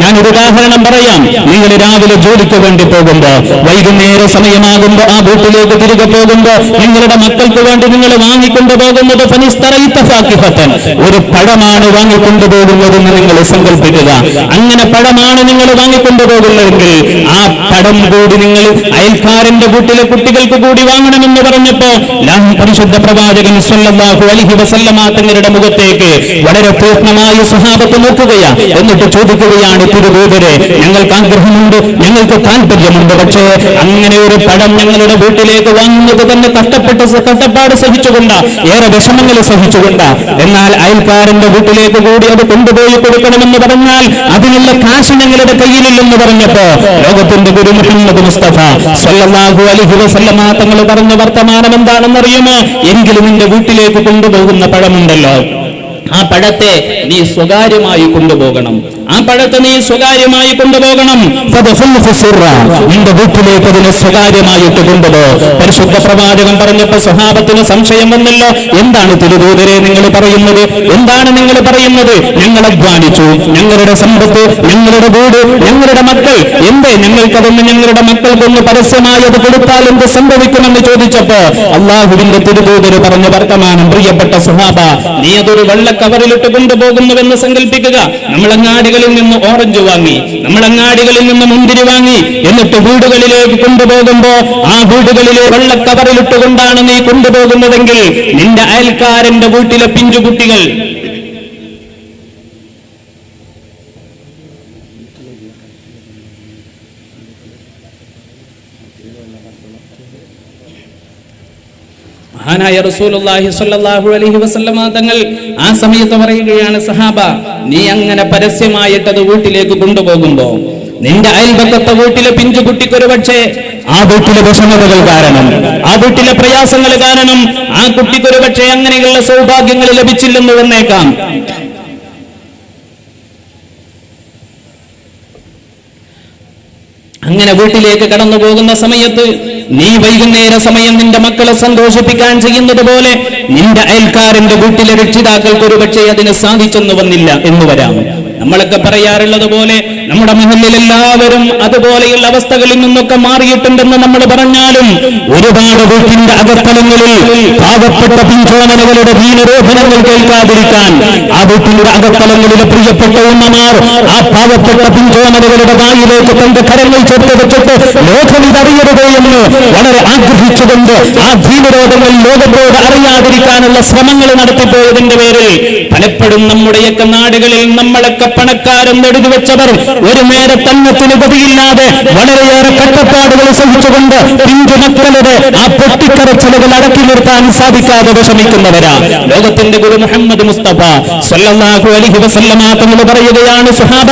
ഞാനൊരു ഉദാഹരണം പറയാം. നിങ്ങൾ രാവിലെ ജോലിക്ക് വേണ്ടി പോകുമ്പോ വൈകുന്നേര സമയമാകുമ്പോ ആ വീട്ടിലേക്ക് തിരികെ പോകുമ്പോ നിങ്ങളുടെ മക്കൾക്ക് വേണ്ടി നിങ്ങൾ വാങ്ങിക്കൊണ്ടു പോകുന്നത് ഒരു പഴമാണ് വാങ്ങിക്കൊണ്ടു പോകുന്നതെന്ന് നിങ്ങൾ സങ്കല്പിക്കുക. അങ്ങനെ പഴമാണ് നിങ്ങൾ വാങ്ങിക്കൊണ്ടു പോകുന്നതെങ്കിൽ ആ പഴം കൂടി നിങ്ങൾ അയൽക്കാരന്റെ വീട്ടിലെ കുട്ടികൾക്ക് കൂടി വാങ്ങണമെന്ന് പറഞ്ഞപ്പോ പരിശുദ്ധ പ്രവാചകൻ സ്വല്ലല്ലാഹു അലൈഹി വസല്ലമ തങ്ങളുടെ മുഖത്തേക്ക് വളരെ പൂർണ്ണമായി സ്വഹാബത്ത് നോക്കുകയാണ്. എന്നിട്ട് ചോദിക്കുകയാണ്, തിരുദൂതരെ, ഞങ്ങൾക്ക് ആഗ്രഹമുണ്ട്, ഞങ്ങൾക്ക് താല്പര്യമുണ്ട്, പക്ഷേ അങ്ങനെ ഒരു പഴം ഞങ്ങളുടെ വീട്ടിലേക്ക് വാങ്ങുന്നത് തന്നെ കഷ്ടപ്പാട് സഹിച്ചുകൊണ്ട്, ഏറെ വിഷമങ്ങൾ സഹിച്ചുകൊണ്ട്, എന്നാൽ അയൽക്കാരന്റെ വീട്ടിലേക്ക് കൂടി അത് കൊണ്ടുപോയി കൊടുക്കണമെന്ന് പറഞ്ഞാൽ അതിനുള്ള കാശ് ഞങ്ങളുടെ കയ്യിലില്ലെന്ന് പറഞ്ഞപ്പോ ലോകത്തിന്റെ ഗുരു മുഹമ്മദ് മുസ്തഫ സ്വല്ലല്ലാഹു അലൈഹി വസല്ലമ തങ്ങൾ പറഞ്ഞ വർത്തമാനം എന്താണെന്നറിയുമോ? എങ്കിലും നിന്റെ വീട്ടിലേക്ക് കൊണ്ടുപോകുന്ന പഴമുണ്ടല്ലോ, ആ പഴത്തെ നീ സ്വകാര്യമായി കൊണ്ടുപോകണം. ആ പഴത്തെ നീ സ്വകാര്യമായി കൊണ്ടുപോകണം. നിന്റെ വീട്ടിലേക്ക് അതിനെ സ്വകാര്യമായിട്ട് കൊണ്ടുപോ. പരിശുദ്ധ പ്രവാചകൻ പറഞ്ഞപ്പോ സ്വഹാബത്തിന് സംശയം വന്നല്ലോ, എന്താണ് തിരുദൂതരെ നിങ്ങൾ പറയുന്നത്? എന്താണ് നിങ്ങൾ പറയുന്നത്? ഞങ്ങൾ അധ്വാനിച്ചു, ഞങ്ങളുടെ സമ്പത്ത്, ഞങ്ങളുടെ വീട്, ഞങ്ങളുടെ മക്കൾ, എന്തേ ഞങ്ങൾക്കതൊന്ന് ഞങ്ങളുടെ മക്കൾക്കൊന്ന് പരസ്യമായി അത് കൊടുത്താൽ എന്ത് സംഭവിക്കുമെന്ന് ചോദിച്ചപ്പോ അള്ളാഹുവിന്റെ തിരുദൂതര് പറഞ്ഞ വർത്തമാനം, പ്രിയപ്പെട്ട സ്വഹാബ, നീ അതൊരു വെള്ള കവറിലിട്ട് കൊണ്ടുപോകുന്നുവെന്ന് സങ്കല്പിക്കുക. നമ്മളങ്ങാടികളിൽ നിന്ന് ഓറഞ്ച് വാങ്ങി, നമ്മളങ്ങാടികളിൽ നിന്ന് മുന്തിരി വാങ്ങി, എന്നിട്ട് വീടുകളിലേക്ക് കൊണ്ടുപോകുമ്പോ ആ വീടുകളിലെ വെള്ള കവറിലിട്ടുകൊണ്ടാണ് നീ കൊണ്ടുപോകുന്നതെങ്കിൽ നിന്റെ അയൽക്കാരന്റെ വീട്ടിലെ പിഞ്ചുകുട്ടികൾ മഹാനായ റസൂലുള്ളാഹി സ്വല്ലല്ലാഹു അലൈഹി വസല്ലമ തങ്ങൾ ആ സമയത്ത് പറയുകയാണ്, സഹാബ, നീ അങ്ങനെ പരസ്യമായിട്ട് അത് വീട്ടിലേക്ക് കൊണ്ടുപോകുമ്പോ നിന്റെ അയൽപക്കത്തെ വീട്ടിലെ പിഞ്ചുകുട്ടിക്ക് ഒരു പക്ഷേ ആ വീട്ടിലെ വിഷമതകൾ കാരണം, ആ വീട്ടിലെ പ്രയാസങ്ങൾ കാരണം ആ കുട്ടിക്കൊരു പക്ഷേ അങ്ങനെയുള്ള സൗഭാഗ്യങ്ങൾ ലഭിച്ചില്ലെന്ന് വന്നേക്കാം. അങ്ങനെ വീട്ടിലേക്ക് കടന്നു പോകുന്ന സമയത്ത് നീ വൈകുന്നേര സമയം നിന്റെ മക്കളെ സന്തോഷിപ്പിക്കാൻ ചെയ്യുന്നത് പോലെ നിന്റെ അയൽക്കാരന്റെ വീട്ടിലെ രക്ഷിതാക്കൾക്ക് ഒരുപക്ഷെ അതിന് സാധിച്ചെന്ന് വന്നില്ല എന്ന് വരാം. നമ്മളൊക്കെ പറയാറുള്ളത് പോലെ നമ്മുടെ മഹല്ലിൽ എല്ലാവരും അതുപോലെയുള്ള അവസ്ഥകളിൽ നിന്നൊക്കെ മാറിയിട്ടുണ്ടെന്ന് നമ്മൾ പറഞ്ഞാലും ഒരുപാട് വീട്ടിന്റെ അകത്തളങ്ങളിൽ പാവപ്പെട്ട പിഞ്ചോമനകളുടെ ദീനരോധനങ്ങൾ കേൾക്കാതിരിക്കാൻ ആ വീട്ടിന്റെ അകത്തളങ്ങളിലെ പ്രിയപ്പെട്ട ഉമ്മമാർ ആ പാവപ്പെട്ട പിഞ്ചോമനകളുടെ വായിലേക്ക് തന്റെ കരങ്ങൾ ചേർത്ത് വെച്ചിട്ട് ലോകം ഇതറിയരുത് എന്ന് വളരെ ആഗ്രഹിച്ചുകൊണ്ട് ആ ദീനരോധങ്ങൾ ലോകത്തോട് അറിയാതിരിക്കാനുള്ള ശ്രമങ്ങൾ നടത്തിപ്പോയതിന്റെ പേരിൽ പലപ്പോഴും നമ്മുടെയൊക്കെ നാടുകളിൽ നമ്മളൊക്കെ പണക്കാരെന്ന് എഴുതി വെച്ചവർ ഒരു നേരെ തന്നത്തിന് ഗതിയില്ലാതെ വളരെയേറെ കഷ്ടപ്പാടുകൾ സഹിച്ചുകൊണ്ട് പിഞ്ചുമക്കളുടെ ആ പൊട്ടിക്കരച്ചിലുകൾ അടക്കി നിർത്താൻ സാധിക്കാതെ വിഷമിക്കുന്നവരാ. ലോകത്തിന്റെ ഗുരു മുഹമ്മദ് മുസ്തഫ സല്ലല്ലാഹു അലൈഹി വസല്ലമ തങ്ങൾ പറയുകയാണ്, സുഹാബ,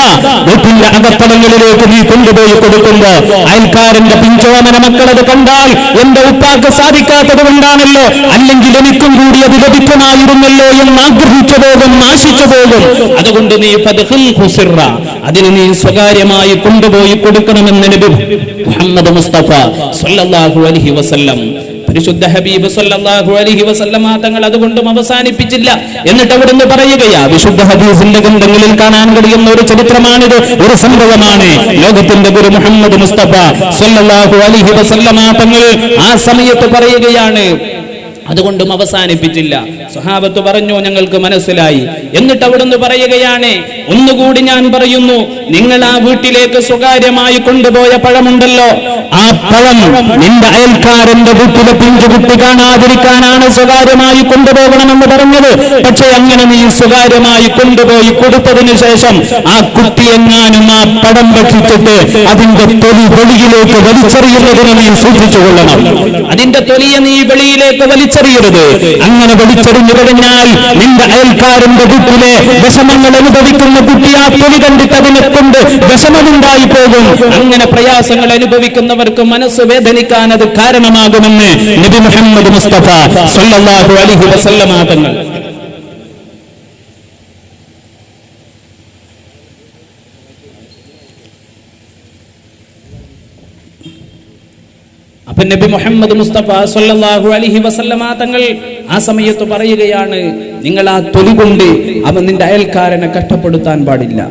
വീട്ടിന്റെ അകത്തളങ്ങളിലേക്ക് നീ കൊണ്ടുപോയി കൊടുക്കുമ്പോ അയൽക്കാരന്റെ പിഞ്ചോമന മക്കളത് കണ്ടാൽ എന്റെ ഉപ്പാക്ക് സാധിക്കാത്തത് കൊണ്ടാണല്ലോ, അല്ലെങ്കിൽ എനിക്കും കൂടി അത് ലഭിക്കുമായിരുന്നല്ലോ എന്ന് ആഗ്രഹിച്ചു പോകും, ആശിച്ചു പോകും. അതുകൊണ്ട് നീ അതിന് നീ സ്വകാര്യമായി കൊണ്ടുപോയി കൊടുക്കണമെന്ന് നബി മുഹമ്മദ് മുസ്തഫ സല്ലല്ലാഹു അലൈഹി വസല്ലം പരിശുദ്ധ ഹബീബ് സല്ലല്ലാഹു അലൈഹി വസല്ലമ തങ്ങൾ അതുകൊണ്ടും അവസാനിപ്പിച്ചില്ല. എന്നിട്ട് അവിടുന്ന് പറയുകയാ, വിശുദ്ധ ഹദീസിന്റെ ഗ്രന്ഥങ്ങളിൽ കാണാൻ കഴിയുന്ന ഒരു ചരിത്രമാണിത്, ഒരു സംഭവമാണ്. ലോകത്തിന്റെ ഗുരു മുഹമ്മദ് മുസ്തഫ സല്ലല്ലാഹു അലൈഹി വസല്ലമ തങ്ങൾ ആ സമയത്ത് പറയുകയാണ്, അതുകൊണ്ടും അവസാനിപ്പിച്ചില്ല. സ്വഹാബത്ത് പറഞ്ഞു, ഞങ്ങൾക്ക് മനസ്സിലായി. എന്നിട്ട് അവിടുന്ന് പറയുകയാണ്, ഒന്നുകൂടി ഞാൻ പറയുന്നു, നിങ്ങൾ ആ വീട്ടിലേക്ക് സ്വകാര്യമായി കൊണ്ടുപോയ പഴമുണ്ടല്ലോ, ആ പഴം നിന്റെ അയൽക്കാരന്റെ വീട്ടിലെ പിഞ്ചുകുട്ടി കാണാതിരിക്കാനാണ് സ്വകാര്യമായി കൊണ്ടുപോകണമെന്ന് പറഞ്ഞത്. പക്ഷെ അങ്ങനെ നീ സ്വകാര്യമായി കൊണ്ടുപോയി കൊടുത്തതിനു ശേഷം ആ കുട്ടി എങ്ങാനും ആ പഴം ഭക്ഷിച്ചിട്ട് അതിന്റെ തൊലി വെളിയിലേക്ക് വലിച്ചെറിയുന്നതിന് നീ സൂക്ഷിച്ചുകൊള്ളണം. അതിന്റെ തൊലിയെ നീ വെളിയിലേക്ക് വലിച്ചെറിയരുത്. അങ്ങനെ വലിച്ചെറിഞ്ഞു കഴിഞ്ഞാൽ നിന്റെ അയൽക്കാരന്റെ വീട്ടിലെ വിഷമങ്ങൾ അനുഭവിക്കുന്ന കുട്ടി ആ തൊലി കണ്ടിട്ട് അതിനെ കൊണ്ട് വിഷമമുണ്ടായി പോകും. അങ്ങനെ പ്രയാസങ്ങൾ അനുഭവിക്കുന്നവർക്ക് മനസ്സ് വേദനിക്കാൻ അത് കാരണമാകുമെന്ന് നബി മുഹമ്മദ് മുസ്തഫ സല്ലല്ലാഹു അലൈഹി വസല്ലമ തങ്ങൾ. അപ്പൊ നബി മുഹമ്മദ് മുസ്തഫ സല്ലല്ലാഹു അലൈഹി വസല്ലമ തങ്ങൾ ആ സമയത്ത് പറയുകയാണ്, നിങ്ങൾ ആ തൊലി കൊണ്ട് അവൻ നിന്റെ അയൽക്കാരനെ കഷ്ടപ്പെടുത്താൻ പാടില്ല.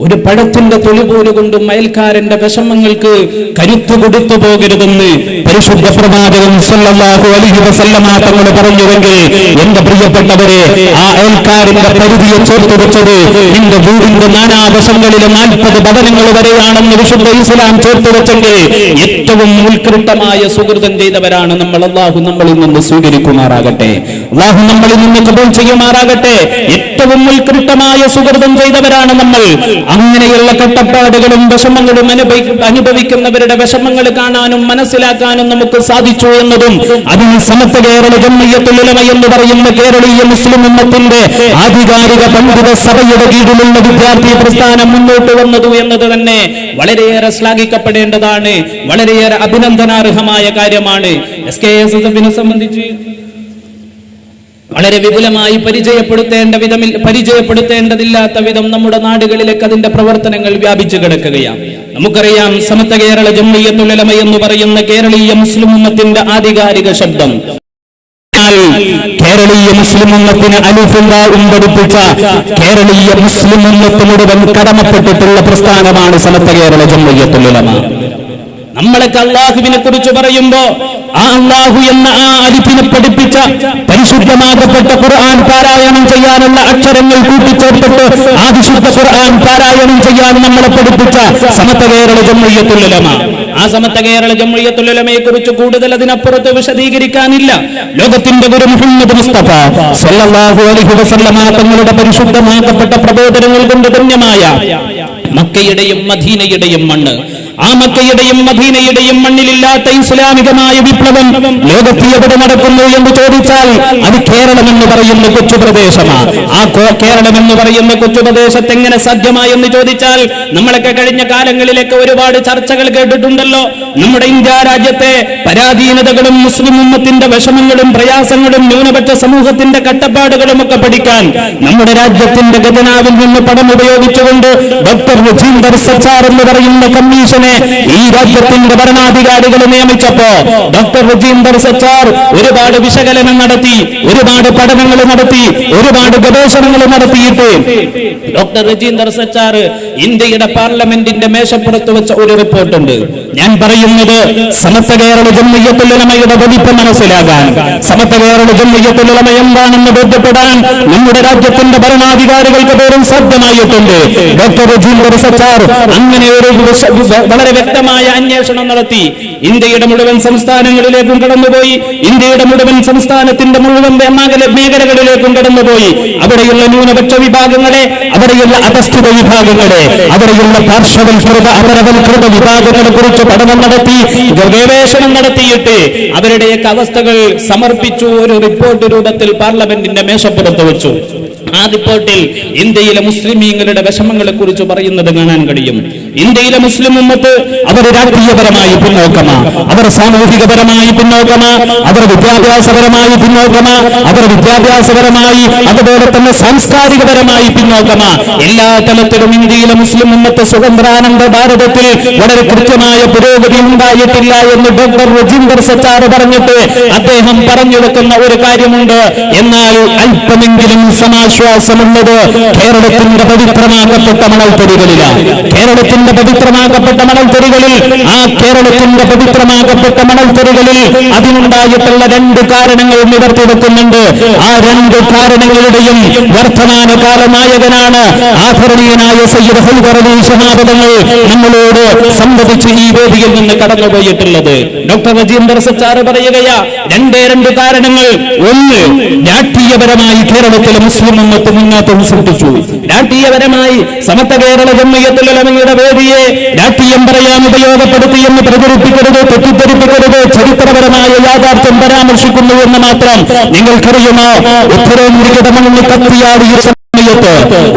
ഒരു പഴത്തിന്റെ തൊലി പോലുകൊണ്ടും അയൽക്കാരന്റെ വിഷമങ്ങൾക്ക് കരുത്തു കൊടുത്തു പോകരുതെന്ന് പരിശുദ്ധ പ്രവാചകൻ സല്ലല്ലാഹു അലൈഹി വസല്ലമ തങ്ങൾ പറഞ്ഞുവെങ്കിൽ എന്റെ പ്രിയപ്പെട്ടവരെ, ആ അയൽക്കാരന്റെ പരിധിയെ ചേർത്ത് വെച്ചത് നിന്റെ വീടിന്റെ നാനാവശങ്ങളിലെ 40 ഭവനങ്ങൾ വരെയാണെന്ന് വിശുദ്ധ ഇസ്ലാം ചേർത്ത് വെച്ചെങ്കിൽ ഏറ്റവും ഉത്കൃഷ്ടമായ സുഹൃതം ചെയ്തവരാണ് നമ്മൾ. അല്ലാഹു നമ്മളിൽ നിന്ന് സ്വീകരിക്കുമാറാകട്ടെ, അല്ലാഹു നമ്മളിൽ നിന്ന് കബൂൽ ചെയ്യുമാറാകട്ടെ. ഏറ്റവും ഉത്കൃഷ്ടമായ സുഹൃതം ചെയ്തവരാണ് നമ്മൾ. അങ്ങനെയുള്ള കഷ്ടപ്പാടുകളും വിഷമങ്ങളും അനുഭവിക്കുന്നവരുടെ വിഷമങ്ങൾ കാണാനും മനസ്സിലാക്കാനും നമുക്ക് സാധിച്ചു എന്നതും അതിന് സമസ്ത കേരള ജംഇയ്യത്തുൽ ഉലമ എന്ന് പറയുന്ന കേരളീയ മുസ്ലിം ഉമ്മത്തിന്റെ ആധികാരിക പണ്ഡിത സഭയുടെ കീഴിലുള്ള വിദ്യാർത്ഥി പ്രസ്ഥാനം മുന്നോട്ട് വന്നതു എന്നത് തന്നെ വളരെയേറെ ശ്ലാഘിക്കപ്പെടേണ്ടതാണ്, വളരെയേറെ അഭിനന്ദനാർഹമായ കാര്യമാണ്. SKSSF സംബന്ധിച്ച് വളരെ വിപുലമായി പരിചയപ്പെടുത്തേണ്ടതില്ലാത്ത വിധം നമ്മുടെ നാടുകളിലേക്ക് അതിന്റെ പ്രവർത്തനങ്ങൾ വ്യാപിച്ചു കിടക്കുകയാണ്. നമുക്കറിയാം, സമസ്ത കേരള ജംഇയ്യത്തുൽ ഉലമ എന്ന് പറയുന്ന കേരളീയ മുസ്ലിം ഉമ്മത്തിന്റെ ആധികാരിക ശബ്ദം, കേരളീയ മുസ്ലിം ഉമ്മത്തിന് അലിഫും പഠിപ്പിച്ച കേരളീയ മുസ്ലിം ഉമ്മത്ത് മുഴുവൻ കടമപ്പെട്ടിട്ടുള്ള പ്രസ്ഥാനമാണ് സമസ്ത കേരള ജംഇയ്യത്തുൽ ഉലമ. നമ്മളൊക്കെ അള്ളാഹുവിനെ കുറിച്ച് പറയുമ്പോ ആ അള്ളാഹു എന്ന ആ അലിഫിനെ പഠിപ്പിച്ച പരിശുദ്ധമാകപ്പെട്ട ഖുർആൻ പാരായണം ചെയ്യാനുള്ള അക്ഷരങ്ങൾ കൂട്ടിച്ചേർത്തിട്ട് ആ വിശുദ്ധ ഖുർആൻ പാരായണം ചെയ്യാൻ നമ്മളെ പഠിപ്പിച്ച സമസ്ത കേരള ജംഇയ്യത്തുൽ ഉലമ. ആ സമസ്ത കേരള ജംഇയ്യത്തുൽ ഉലമയെ കുറിച്ച് കൂടുതൽ അതിനപ്പുറത്ത് വിശദീകരിക്കാനില്ല. ലോകത്തിന്റെ ഗുരു മുഹമ്മദ് മുസ്തഫ സല്ലല്ലാഹു അലൈഹി വസല്ലമ തങ്ങളുടെ പരിശുദ്ധമാക്കപ്പെട്ട പ്രബോധനങ്ങൾ കൊണ്ട് ധന്യമായ മക്കയുടെയും മദീനയുടെയും മണ്ണ്, ആ മക്കയുടെയും മദീനയുടെയും മണ്ണിലില്ലാത്ത ഇസ്ലാമികമായ വിപ്ലവം ലോകത്ത് എവിടെ നടക്കുന്നു എന്ന് ചോദിച്ചാൽ അത് കേരളം എന്ന് പറയുന്ന കൊച്ചു പ്രദേശമാണ്. ആ കേരളം എന്ന് പറയുന്ന കൊച്ചു പ്രദേശത്ത് എങ്ങനെ സാധ്യമായി എന്ന് ചോദിച്ചാൽ നമ്മളൊക്കെ കഴിഞ്ഞ കാലങ്ങളിലേക്ക് ഒരുപാട് ചർച്ചകൾ കേട്ടിട്ടുണ്ടല്ലോ. നമ്മുടെ ഇന്ത്യ രാജ്യത്തെ പരാധീനതകളും മുസ്ലിം ഉമ്മത്തിന്റെ വിഷമങ്ങളും പ്രയാസങ്ങളും ന്യൂനപക്ഷ സമൂഹത്തിന്റെ കട്ടപ്പാടുകളും ഒക്കെ പഠിക്കാൻ നമ്മുടെ രാജ്യത്തിന്റെ ഖജനാവിൽ നിന്ന് പണം ഉപയോഗിച്ചുകൊണ്ട് ഡോക്ടർ രജീന്ദർ സച്ചാർ എന്ന് പറയുന്ന കമ്മീഷനെ ഈ രാജ്യത്തിന്റെ ഭരണാധികാരികൾ നിയമിച്ചപ്പോ ഡോക്ടർ രജീന്ദർ സച്ചാർ ഒരുപാട് വിശകലനം നടത്തി, ഒരുപാട് പഠനങ്ങൾ നടത്തി, ഒരുപാട് ഗവേഷണങ്ങൾ നടത്തിയിട്ട് ഡോക്ടർ രജീന്ദർ സച്ചാർ ഇന്ത്യയുടെ പാർലമെന്റിന്റെ മേശപ്പുറത്ത് വെച്ച ഒരു റിപ്പോർട്ടുണ്ട്. ഞാൻ പറയുന്നത് സമസ്ത കേരള ജംഇയ്യത്തുൽ ഉലമയുടെ വലിപ്പം മനസ്സിലാകാൻ, സമസ്ത കേരള ജംഇയ്യത്തുൽ ഉലമ എന്താണെന്ന് ബോധ്യപ്പെടാൻ നമ്മുടെ രാജ്യത്തിന്റെ ഭരണാധികാരികൾക്ക് പോലും സാധ്യമായിട്ടുണ്ട്. ഡോക്ടർ രജീന്ദർ സച്ചാർ അങ്ങനെ ഒരു വളരെ വ്യക്തമായ അന്വേഷണം നടത്തി. ഇന്ത്യയുടെ മുഴുവൻ സംസ്ഥാനങ്ങളിലേക്കും കടന്നുപോയി, ഇന്ത്യയുടെ മുഴുവൻ സംസ്ഥാനത്തിന്റെ മുഴുവൻ മേഖലകളിലേക്കും കടന്നുപോയി. അവിടെയുള്ള ന്യൂനപക്ഷ വിഭാഗങ്ങളെ, അവിടെയുള്ള അധസ്ഥിത വിഭാഗങ്ങളെ, അവിടെയുള്ള പാർശ്വവൽകൃത അപരവൽകൃത വിഭാഗങ്ങളെ കുറിച്ച് പഠനം നടത്തി, ഗവേഷണം നടത്തിയിട്ട് അവരുടെയൊക്കെ അവസ്ഥകൾ സമർപ്പിച്ചു. ഒരു റിപ്പോർട്ട് രൂപത്തിൽ പാർലമെന്റിന്റെ മേശപ്പുറത്ത് വെച്ചു. ആ റിപ്പോർട്ടിൽ ഇന്ത്യയിലെ മുസ്ലിമീങ്ങളുടെ വിഷമങ്ങളെ കുറിച്ച് പറയുന്നത് കാണാൻ കഴിയും. ഇന്ത്യയിലെ മുസ്ലിം ഉമ്മത്ത് അവർ രാഷ്ട്രീയപരമായി പിന്നോക്കമാ, അവർ സാമൂഹികപരമായി പിന്നോക്കമാ, അവർ വിദ്യാഭ്യാസപരമായി പിന്നോക്കമാ, അവർ വിദ്യാഭ്യാസപരമായി അതുപോലെ തന്നെ സാംസ്കാരികപരമായി പിന്നോക്കമാ. എല്ലാ തലത്തിലും ഇന്ത്യയിലെ മുസ്ലിം ഉമ്മത്ത് സ്വതന്ത്രാനന്ദ ഭാരതത്തിൽ വളരെ കൃത്യമായ പുരോഗതി ഉണ്ടായിട്ടില്ല എന്ന് ഡോക്ടർ രജീന്ദർ സച്ചാർ പറഞ്ഞിട്ട് അദ്ദേഹം പറഞ്ഞു വെക്കുന്ന ഒരു കാര്യമുണ്ട്. എന്നാൽ അല്പമെങ്കിലും സമാശ്വാസമുള്ളത് കേരളത്തിന്റെ പവിത്രമാക്കപ്പെട്ട മണൽത്തരികളിലാണ്. കേരളത്തിന്റെ പവിത്രമാക്കപ്പെട്ട മണൽത്തരികളിൽ, ആ കേരളത്തിന്റെ പവിത്രമാക്കപ്പെട്ട മണൽത്തരികളിൽ അതിനുണ്ടായിട്ടുള്ള രണ്ട് കാരണങ്ങൾ നിവർത്തി വെക്കുന്നുണ്ട്. ആ രണ്ട് കാരണങ്ങളുടെയും വർത്തമാനകാല നായകനാണ് ആദരണീയനായ സയ്യിദ് ഹൈദർ അലി ശിഹാബ് തങ്ങൾ നമ്മളോട് സംവദിച്ച് ഈ വേദിയിൽ നിന്ന് കടന്നുപോയിട്ടുള്ളത്. ഡോക്ടർ രജീന്ദർ സച്ചാർ പറയുകയാ, രണ്ട് കാരണങ്ങൾ. ഒന്ന്, രാഷ്ട്രീയപരമായി കേരളത്തിലെ മുസ്ലിം ഉമ്മത്ത് മുന്നോട്ട് സൃഷ്ടിച്ചു. രാഷ്ട്രീയപരമായി സമസ്ത കേരള ജംഇയ്യത്തുൽ ഉലമയുടെ വേദിയെ രാഷ്ട്രീയം പറയാൻ ഉപയോഗപ്പെടുത്തിയെന്ന് പ്രചരിപ്പിക്കരുത്, തെറ്റിദ്ധരിപ്പിക്കരുത്. ചരിത്രപരമായ യാഥാർത്ഥ്യം പരാമർശിക്കുന്നു എന്ന് മാത്രം. നിങ്ങൾക്കറിയുമോ, ഉത്തരേന്ത്യയുടെ മണ്ണിൽ കത്തിയാടിയ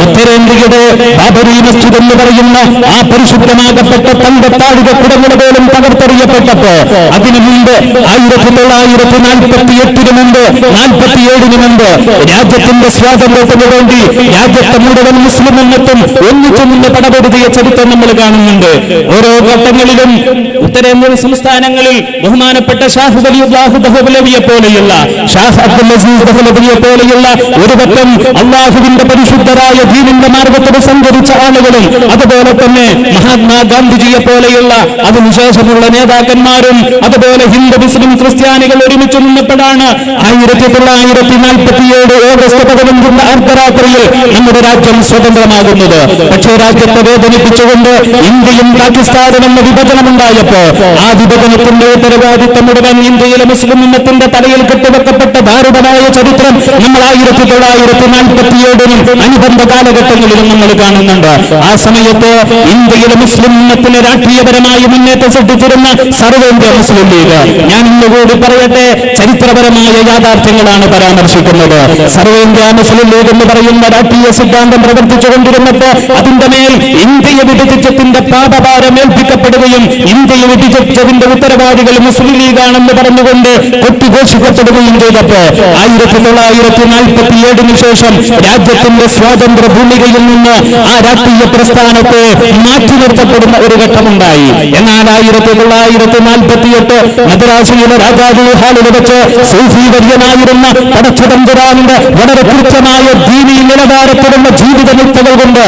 ഉത്തരേന്ത്യയുടെ ബാബരി മസ്ജിദ് എന്ന് പറയുന്ന ആ പരിശുദ്ധമാകപ്പെട്ട തങ്കത്താഴിക കുടങ്ങൾ പോലും തകർത്തെറിയപ്പെട്ടപ്പോ അതിനു മുമ്പ് 1948 മുമ്പ് 47 മുമ്പ് രാജ്യത്തിന്റെ സ്വാതന്ത്ര്യത്തിന് വേണ്ടി രാജ്യത്തെ മുഴുവൻ മുസ്ലിം ഉമ്മത്തും ഒന്നിച്ചു നിന്ന് പടപൊരുതിയ ചരിത്രം നമ്മൾ കാണുന്നുണ്ട്. ഓരോ ഘട്ടങ്ങളിലും ഉത്തരേന്ത്യൻ സംസ്ഥാനങ്ങളിൽ ബഹുമാനപ്പെട്ട ഷാഹ് വലിയുല്ലാഹ് ദഹ്ലവിയെ പോലെയുള്ള, ഷാഹ് അബ്ദുൽ അസീസ് ദഹ്ലവിയെ പോലെയുള്ള ഒരു പറ്റം അള്ളാഹുവിന്റെ പരിശുദ്ധരായ ദീനിന്റെ മാർഗത്തിൽ സഞ്ചരിച്ച ആളുകളും, അതുപോലെ തന്നെ മഹാത്മാഗാന്ധിജിയെ പോലെയുള്ള അതിനുശേഷമുള്ള നേതാക്കന്മാരും, അതുപോലെ ഹിന്ദു മുസ്ലിം ക്രിസ്ത്യാനികൾ ഒരുമിച്ച് നിന്നപ്പോഴാണ് 1947 ഓഗസ്റ്റ് 15 അർദ്ധരാത്രിയിൽ നമ്മുടെ രാജ്യം സ്വതന്ത്രമാകുന്നത്. പക്ഷേ രാജ്യത്തെ വേദനിപ്പിച്ചുകൊണ്ട് ഇന്ത്യയും പാകിസ്ഥാനും എന്ന വിഭജനമുണ്ടായപ്പോ ആ വിഭജനത്തിന്റെ ഉത്തരവാദിത്തം മുഴുവൻ ഇന്ത്യയിലെ മുസ്ലിം ഉമ്മത്തിന്റെ തലയിൽ കെട്ടിവെക്കപ്പെട്ട ദാരുണമായ ചരിത്രം നമ്മൾ 1947 അനുബന്ധ കാലഘട്ടങ്ങളിലും നമ്മൾ കാണുന്നുണ്ട്. ആ സമയത്ത് ഇന്ത്യയിലെ മുസ്ലിം ഉമ്മത്തിന് രാഷ്ട്രീയപരമായി മുന്നേറ്റം സൃഷ്ടിച്ചിരുന്ന സർവ്വേന്ത്യ മുസ്ലിം ലീഗ്, ഞാൻ ഇന്നുകൂടി പറയട്ടെ, ചരിത്രപരമായ യാഥാർത്ഥ്യങ്ങളാണ് പരാമർശിക്കുന്നത്. സർവ്വേന്ത്യ മുസ്ലിം ലീഗ് എന്ന് പറയുന്ന രാഷ്ട്രീയ സിദ്ധാന്തം പ്രവർത്തിച്ചുകൊണ്ടിരുന്നപ്പോ അതിന്റെ മേൽ ഇന്ത്യയെ വിഭജിച്ചതിന്റെ പാപഭാരം ഏൽപ്പിക്കപ്പെടുകയും ഇന്ത്യയെ വിഭജിച്ചതിന്റെ ഉത്തരവാദികൾ മുസ്ലിം ലീഗാണെന്ന് പറഞ്ഞുകൊണ്ട് കൊട്ടിഘോഷിക്കപ്പെടുകയും ചെയ്തപ്പോ 1947 ശേഷം രാജ്യത്തിന്റെ സ്വാതന്ത്ര്യ ഭൂമികയിൽ നിന്ന് ആ രാഷ്ട്രീയ പ്രസ്ഥാനത്തെ മാറ്റി നിർത്തപ്പെടുന്ന ഒരു ഘട്ടമുണ്ടായി. എന്നാൽ 1948 മദ്രാസിയിലെ രാജാജി ഹാളിൽ വെച്ച് സൂഫി വര്യനായിരുന്ന പടച്ചതമ്പുരാന്റെ വളരെ കൃത്യമായ ദീനീ നിലവാരപ്പെടുന്ന ജീവിത നിത്യകൾ കൊണ്ട്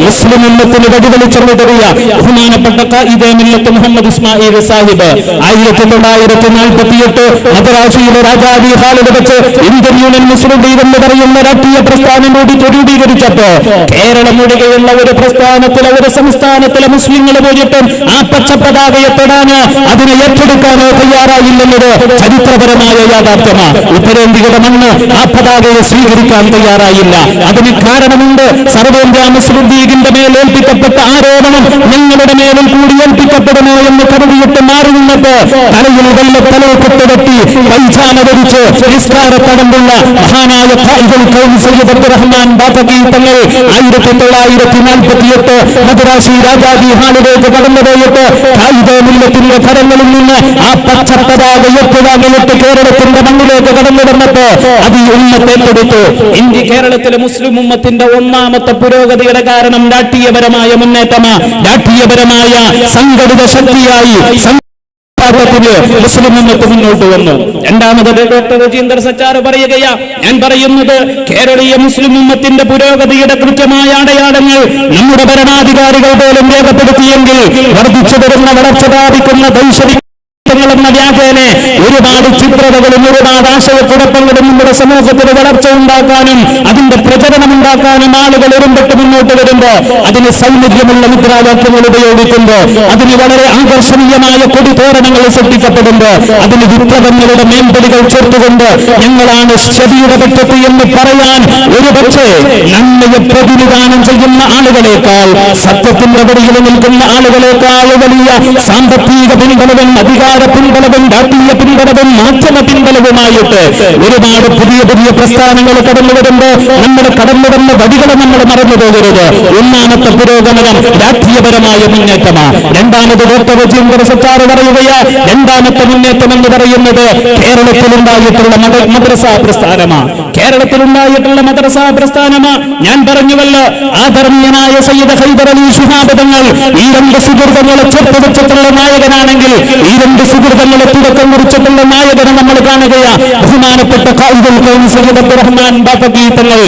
മുസ്ലിം ഉമ്മത്തിന് വെടിവെളിച്ചെറിയ ബഹുമാനപ്പെട്ട ഖായിദെ മില്ലത്ത് മുഹമ്മദ് ഇസ്മായിൽ സാഹിബ് 1948 മദ്രാസിയിലെ രാജാജി ഹാളിൽ വെച്ച് ഇന്ത്യൻ യൂണിയൻ മുസ്ലിം ലീഗ് എന്ന് പറയുന്ന രാഷ്ട്രീയ പ്രസ്ഥാനം കൂടി രൂപീകരിച്ചപ്പോ കേരളം ഒഴികെയുള്ള ഒരു പ്രസ്ഥാനത്തിലെ, ഒരു സംസ്ഥാനത്തിലെ മുസ്ലിങ്ങൾ പോയിട്ടും ആ പച്ചപ്പതാകയെ തൊടാനോ അതിനെ ഏറ്റെടുക്കാനോ തയ്യാറായില്ലെന്നത് ചരിത്രപരമായ യാഥാർത്ഥ്യമാണ്. ഉത്തരേന്ത്യയുടെ മണ്ണ് ആ പതാകയെ സ്വീകരിക്കാൻ തയ്യാറായില്ല. അതിന് കാരണമുണ്ട്. സർവ്വേന്ത്യ മുസ്ലിം ലീഗിന്റെ മേൽ ഏൽപ്പിക്കപ്പെട്ട ആരോപണം ഞങ്ങളുടെ മേലും കൂടി ഏൽപ്പിക്കപ്പെടുമോ എന്ന് കരുതിയിട്ട് മാറി നിന്നപ്പോ തലയിൽ വെള്ളത്തലയെ കൊട്ടുകെട്ടി പൈച്ചാന ധരിച്ച് നിസ്കാരത്തടമ്പുള്ള മഹാനായ സയ്യിദ് അബ്ദുറഹ്മാൻ ബാഫഖി തങ്ങൾ 1948 മദ്രാസി രാജാജി ഹാളിലേക്ക് കടന്നുപോയിട്ട് കായികമില്ലത്തിന്റെ കരങ്ങളിൽ നിന്ന് ആ പച്ചപ്പതാക ഏറ്റുവാങ്ങിയിട്ട് കേരളത്തിന്റെ മണ്ണിലേക്ക് കടന്നു വന്നപ്പോ അത് ഈ ഉമ്മത്തെ കൊടുത്തു. ഇന്ത്യ കേരളത്തിലെ മുസ്ലിം ഉമ്മത്തിന്റെ ഒന്നാമത്തെ പുരോഗതിയുടെ കാരണം രാഷ്ട്രീയപരമായ മുന്നേറ്റമാണ്. രാഷ്ട്രീയപരമായ സംഘടിത ശക്തിയായി മുസ്ലിം ഉമ്മത്ത് മുന്നോട്ട് വന്നു. രണ്ടാമത് ഡോക്ടർ രജീന്ദർ സച്ചാർ പറയുകയാ, ഞാൻ പറയുന്നത് കേരളീയ മുസ്ലിം ഉമ്മത്തിന്റെ പുരോഗതിയുടെ കൃത്യമായ അടയാളങ്ങൾ നമ്മുടെ ഭരണാധികാരികൾ പോലും രേഖപ്പെടുത്തിയെങ്കിൽ വർദ്ധിച്ചു വരുന്ന വളർച്ച പ്രാപിക്കുന്ന ദൈശരിക എന്ന വ്യാഖ്യാനെ ഒരുപാട് ചിത്രതകളും ഒരുപാട് ആശയക്കുഴപ്പങ്ങളും നമ്മുടെ സമൂഹത്തിന് വളർച്ച ഉണ്ടാക്കാനും അതിന്റെ പ്രചരണം ഉണ്ടാക്കാനും ആളുകൾ ഒരുമ്പെട്ട് മുന്നോട്ട് വരുമ്പോ അതിന് സൗന്ദര്യമുള്ള മുദ്രാവാക്യങ്ങൾ ഉപയോഗിക്കുമ്പോ അതിന് വളരെ ആകർഷണീയമായ കൊടിതോരണങ്ങൾ സൃഷ്ടിക്കപ്പെടുമ്പോ അതിന് വിപ്ലവങ്ങളുടെ മേമ്പടികൾ ചേർത്തുകൊണ്ട് ഞങ്ങളാണ് ശരിയുടെ പക്ഷത്ത് എന്ന് പറയാൻ ഒരുപക്ഷെ നന്മയെ പ്രതിനിധാനം ചെയ്യുന്ന ആളുകളെക്കാൾ സത്യത്തിന്റെ വഴിയിൽ നിൽക്കുന്ന ആളുകളെക്കാൾ വലിയ സാമ്പത്തിക പിൻബലവും അധികാര പിൻബലവും രാഷ്ട്രീയ പിൻബലവും മാധ്യമ പിൻബലവുമായിട്ട് ഒരുപാട് പുതിയ പുതിയ പ്രസ്ഥാനങ്ങൾ കടന്നു വരുമ്പോ നമ്മൾ കടന്നു വന്ന വഴികളെ നമ്മൾ മറന്നു പോകരുത്. ഒന്നാമത്തെ പുരോഗമനം രാഷ്ട്രീയപരമായ മുന്നേറ്റമാണ്. രണ്ടാമത് ഡോക്ടർ രജീന്ദർ സച്ചാർ പറയുകയാ, രണ്ടാമത്തെ മുന്നേറ്റം എന്ന് പറയുന്നത് കേരളത്തിലുണ്ടായിട്ടുള്ള മദ്രസാ പ്രസ്ഥാനമാണ്. കേരളത്തിലുണ്ടായിട്ടുള്ള മദ്രസാ പ്രസ്ഥാനമാണ്. ഞാൻ പറഞ്ഞുവല്ലോ, ആദരണീയനായ സയ്യിദ് ഹൈദർ അലി ശിഹാബ് തങ്ങൾ ഈ രണ്ട് സുഹൃത്തുക്കളെ ചേർത്ത് വെച്ചിട്ടുള്ള നായകനാണെങ്കിൽ ഈ രണ്ട് സുഹൃത്തുക്കളെ തുടക്കം കുറിച്ചിട്ടുള്ള നായകനെ നമ്മൾ കാണുകയാ ബഹുമാനപ്പെട്ട ഖായിദുൽ ഖൗം സയ്യിദ് അബ്ദുറഹ്മാൻ ബാഫഖി തങ്ങൾ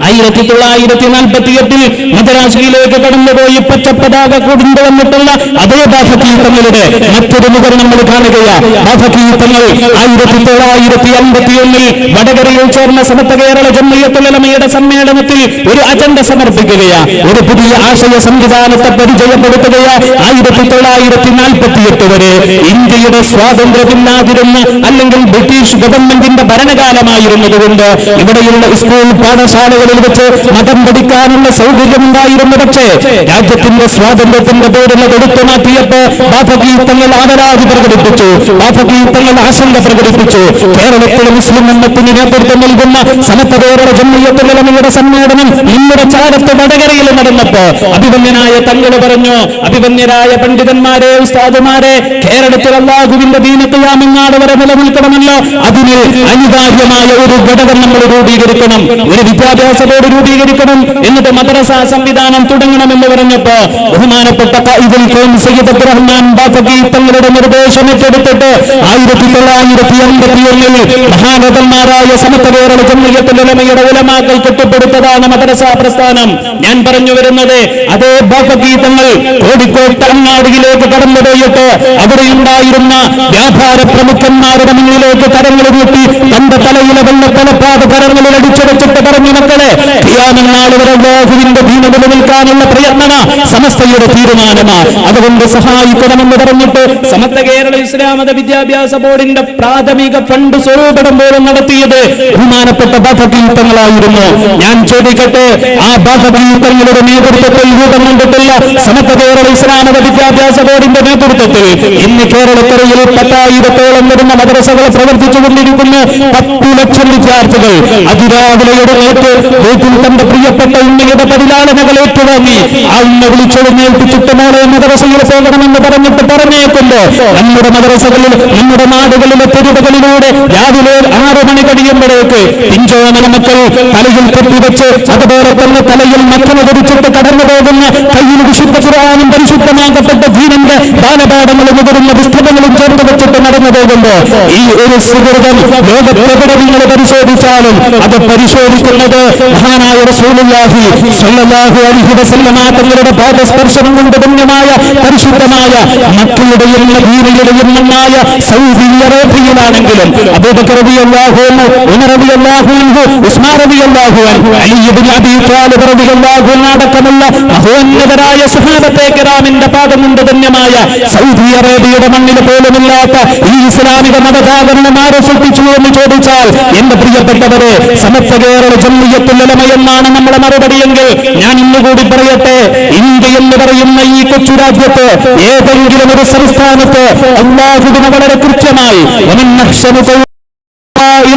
1948 മദ്രാസിയിലേക്ക് കടന്നുപോയി പച്ചപ്പതാക കൊണ്ടുവന്നിട്ടുള്ള അതേ ബാഫഖി തങ്ങളുടെ മറ്റൊരു മുഖം നമ്മൾ കാണുകയാ. ബാഫഖി തങ്ങൾ 1951 വടകരയിൽ ചേർന്ന സമസ്ത കേരള ജംഇയ്യത്തുൽ ഉലമയുടെ സമ്മേളനത്തിൽ ഒരു അജണ്ട സമർപ്പിക്കുകയാ, ഒരു പുതിയ ആശയ സംവിധാനത്തെ പരിചയപ്പെടുത്തുകയാ. 1948 വരെ ഇന്ത്യയുടെ സ്വാതന്ത്ര്യമില്ലാതിരുന്ന അല്ലെങ്കിൽ ബ്രിട്ടീഷ് ഗവൺമെന്റിന്റെ ഭരണകാലമായിരുന്നതുകൊണ്ട് ഇവിടെയുള്ള സ്കൂൾ പാഠശാലകളിൽ വെച്ച് മതം പഠിക്കാനുള്ള സൗകര്യമുണ്ടായിരുന്നു. പക്ഷേ രാജ്യത്തിന്റെ സ്വാതന്ത്ര്യത്തിന്റെ പേരിൽ എടുത്തു മാറ്റിയപ്പോ ബാഫഖി തങ്ങൾ ആദരാതി പ്രകടിപ്പിച്ചു, ബാഫഖി തങ്ങൾ ആശങ്ക പ്രകടിപ്പിച്ചു. കേരളത്തിലെ മുസ്ലിം ഉമ്മത്തിന് നേതൃത്വം നൽകുന്ന സമസ്ത കേരള ജംഇയ്യത്തുൽ ഉലമയുടെ സമ്മേളനം നമ്മുടെ ചാരത്ത് വടകരയിൽ നടന്നപ്പോ അഭിമന്യനായ തങ്ങൾ പറഞ്ഞു, അഭിമന്യരായ പണ്ഡിതന്മാരെ ഉസ്താദുമാരെ, കേരളത്തിൽ അല്ലാഹുവിന്റെ ദീൻ ഖിയാമത്ത് വരെ നിലനിൽക്കണമല്ലോ, അതിന് അനിവാര്യമായ ഒരു ഘടകം നമ്മൾ രൂപീകരിക്കണം, ഒരു വിദ്യാഭ്യാസ ബോർഡ് രൂപീകരിക്കണം, എന്നിട്ട് മദ്രസ സംവിധാനം തുടങ്ങണമെന്ന് പറഞ്ഞപ്പോ ബഹുമാനപ്പെട്ട ഖായിദുൽ ഖൗം സയ്യിദ് അബ്ദുറഹ്മാൻ ബാഫഖി തങ്ങളുടെ നിർദ്ദേശം ഏറ്റെടുത്തിട്ട് 1951 മഹാനതന്മാരായ സമസ്ത കേരള ജംഇയ്യത്തുൽ ഉലമയുടെ ഉലമാക്കൾ കെട്ടിപ്പടുത്തതാണ് മദ്രസ പ്രസ്ഥാനം. ഞാൻ പറഞ്ഞു വരുന്നത് അതേ ബാഫഖി തങ്ങൾ കോഴിക്കോട് അങ്ങാടിയിലേക്ക് കടന്നുപോയിട്ട് അവിടെയുണ്ടായിരുന്ന വ്യാപാര പ്രമുഖന്മാരുടെ മുന്നിലേക്ക് കരങ്ങൾ നീട്ടി തന്റെ തലയിലെ വെള്ളത്തലപ്പാട് കരങ്ങളിൽ അടിച്ചുവെച്ചിട്ട് പറഞ്ഞു, മക്കളെ ഖിയാമത്ത് വരെ അല്ലാഹുവിന്റെ ദീൻ നിലനിൽക്കാനുള്ള പ്രയത്നമാണ് സമസ്തയുടെ തീരുമാനമാണ്, അതുകൊണ്ട് സഹായിക്കണമെന്ന് പറഞ്ഞിട്ട് സമസ്ത കേരള ഇസ്ലാം മത വിദ്യാഭ്യാസ ബോർഡിന്റെ പ്രാഥമിക ഫണ്ട് സ്വരൂപം പോലും നടത്തിയത് ബഹുമാനപ്പെട്ട ബാഫഖി തങ്ങളായിരുന്നു. ഞാൻ ചോദിക്കട്ടെ, ആ ബാഫഖി തങ്ങളുടെ നേതൃത്വത്തിൽ രൂപം കൊണ്ടിട്ടുള്ള സമസ്ത കേരള ഇസ്ലാം മത വിദ്യാഭ്യാസ ബോർഡിന്റെ നേതൃത്വത്തിൽ ഇന്ന് കേരളക്കരയിൽ 10,000-ഓളം വരുന്ന മദ്രസകൾ പ്രവർത്തിച്ചുകൊണ്ടിരിക്കുന്നു. 10 ലക്ഷം വിദ്യാർത്ഥികൾ അതിരാവിലെ എഴുന്നേറ്റ് വീട്ടിൽ തന്റെ പ്രിയപ്പെട്ട ഉമ്മയുടെ പരിലാളനകൾ ഏറ്റുവാങ്ങി ആ ഉമ്മ വിളിച്ചെഴുന്നേൽപ്പിച്ചിട്ട് മോളെ മദ്രസയിൽ പോകണമെന്ന് പറഞ്ഞിട്ട് പറഞ്ഞേക്കുമ്പോ നമ്മുടെ മദ്രസകളിൽ നമ്മുടെ നാടുകളിലെ തെരുവുകളിലൂടെ രാവിലെ 6 മണി കഴിയുമ്പോഴേക്ക് പിഞ്ചോമന മക്കൾ തലയിൽ കെട്ടിവെച്ച് അതുപോലെ തന്നെ തലയിൽ മക്കള ധരിച്ചിട്ട് കടന്നു പോകുന്ന കയ്യിൽ വിശുദ്ധ ഖുർആനും പരിശുദ്ധമാക്കപ്പെട്ട ദീനിന്റെ ബാലപാഠങ്ങളും മുതിർന്ന പുസ്തകങ്ങളും ചേർത്ത് വെച്ചിട്ട് നടന്നു പോകുമ്പോ ഈ ഒരു സുഹൃതം ലോകത്തെവിടെ നിങ്ങൾ പരിശോധിച്ചാലും അത് പരിശോധിക്കുന്നത് മഹാനായ റസൂലുള്ളാഹി സ്വല്ലല്ലാഹു അലൈഹി വസല്ലമ തങ്ങളുടെ പാദസ്പർശനം കൊണ്ട് ധന്യമായ പരിശുദ്ധമായ മക്കയുടെയും മദീനയുടെയും മണ്ണായ സൗദി അറേബ്യയിലാണെങ്കിലും അബൂബക്കർ റളിയല്ലാഹു അൻഹു, ഉമർ റളിയല്ലാഹു അൻഹു, ഉസ്മാൻ റളിയല്ലാഹു അൻഹു, അലി ഇബ്നു അബീ ത്വാലിബ് റളിയല്ലാഹു അൻഹു അടക്കമുള്ള മഹോന്നതരായ സ്വഹാബത്തെ കിറാമിന്റെ പാദം കൊണ്ട് ധന്യമായ സൗദി അറേബ്യയുടെ മണ്ണിൽ പോലുമില്ലാത്ത ഈ ഇസ്ലാമിക മതധാകരണം ആരെ സൃഷ്ടിച്ചു എന്ന് ചോദിച്ചാൽ എന്റെ പ്രിയപ്പെട്ടവരെ സമസ്ത കേരള ജംഇയ്യത്തുൽ ഉലമ എന്നാണ് നമ്മുടെ മറുപടിയെങ്കിൽ ഞാൻ ഇന്നുകൂടി പറയട്ടെ, ഇന്ത്യ എന്ന് പറയുന്ന ഈ കൊച്ചു രാജ്യത്ത് ഏതെങ്കിലും ഒരു സംസ്ഥാനത്ത് അല്ലാഹുവിനെ വളരെ കൃത്യമായി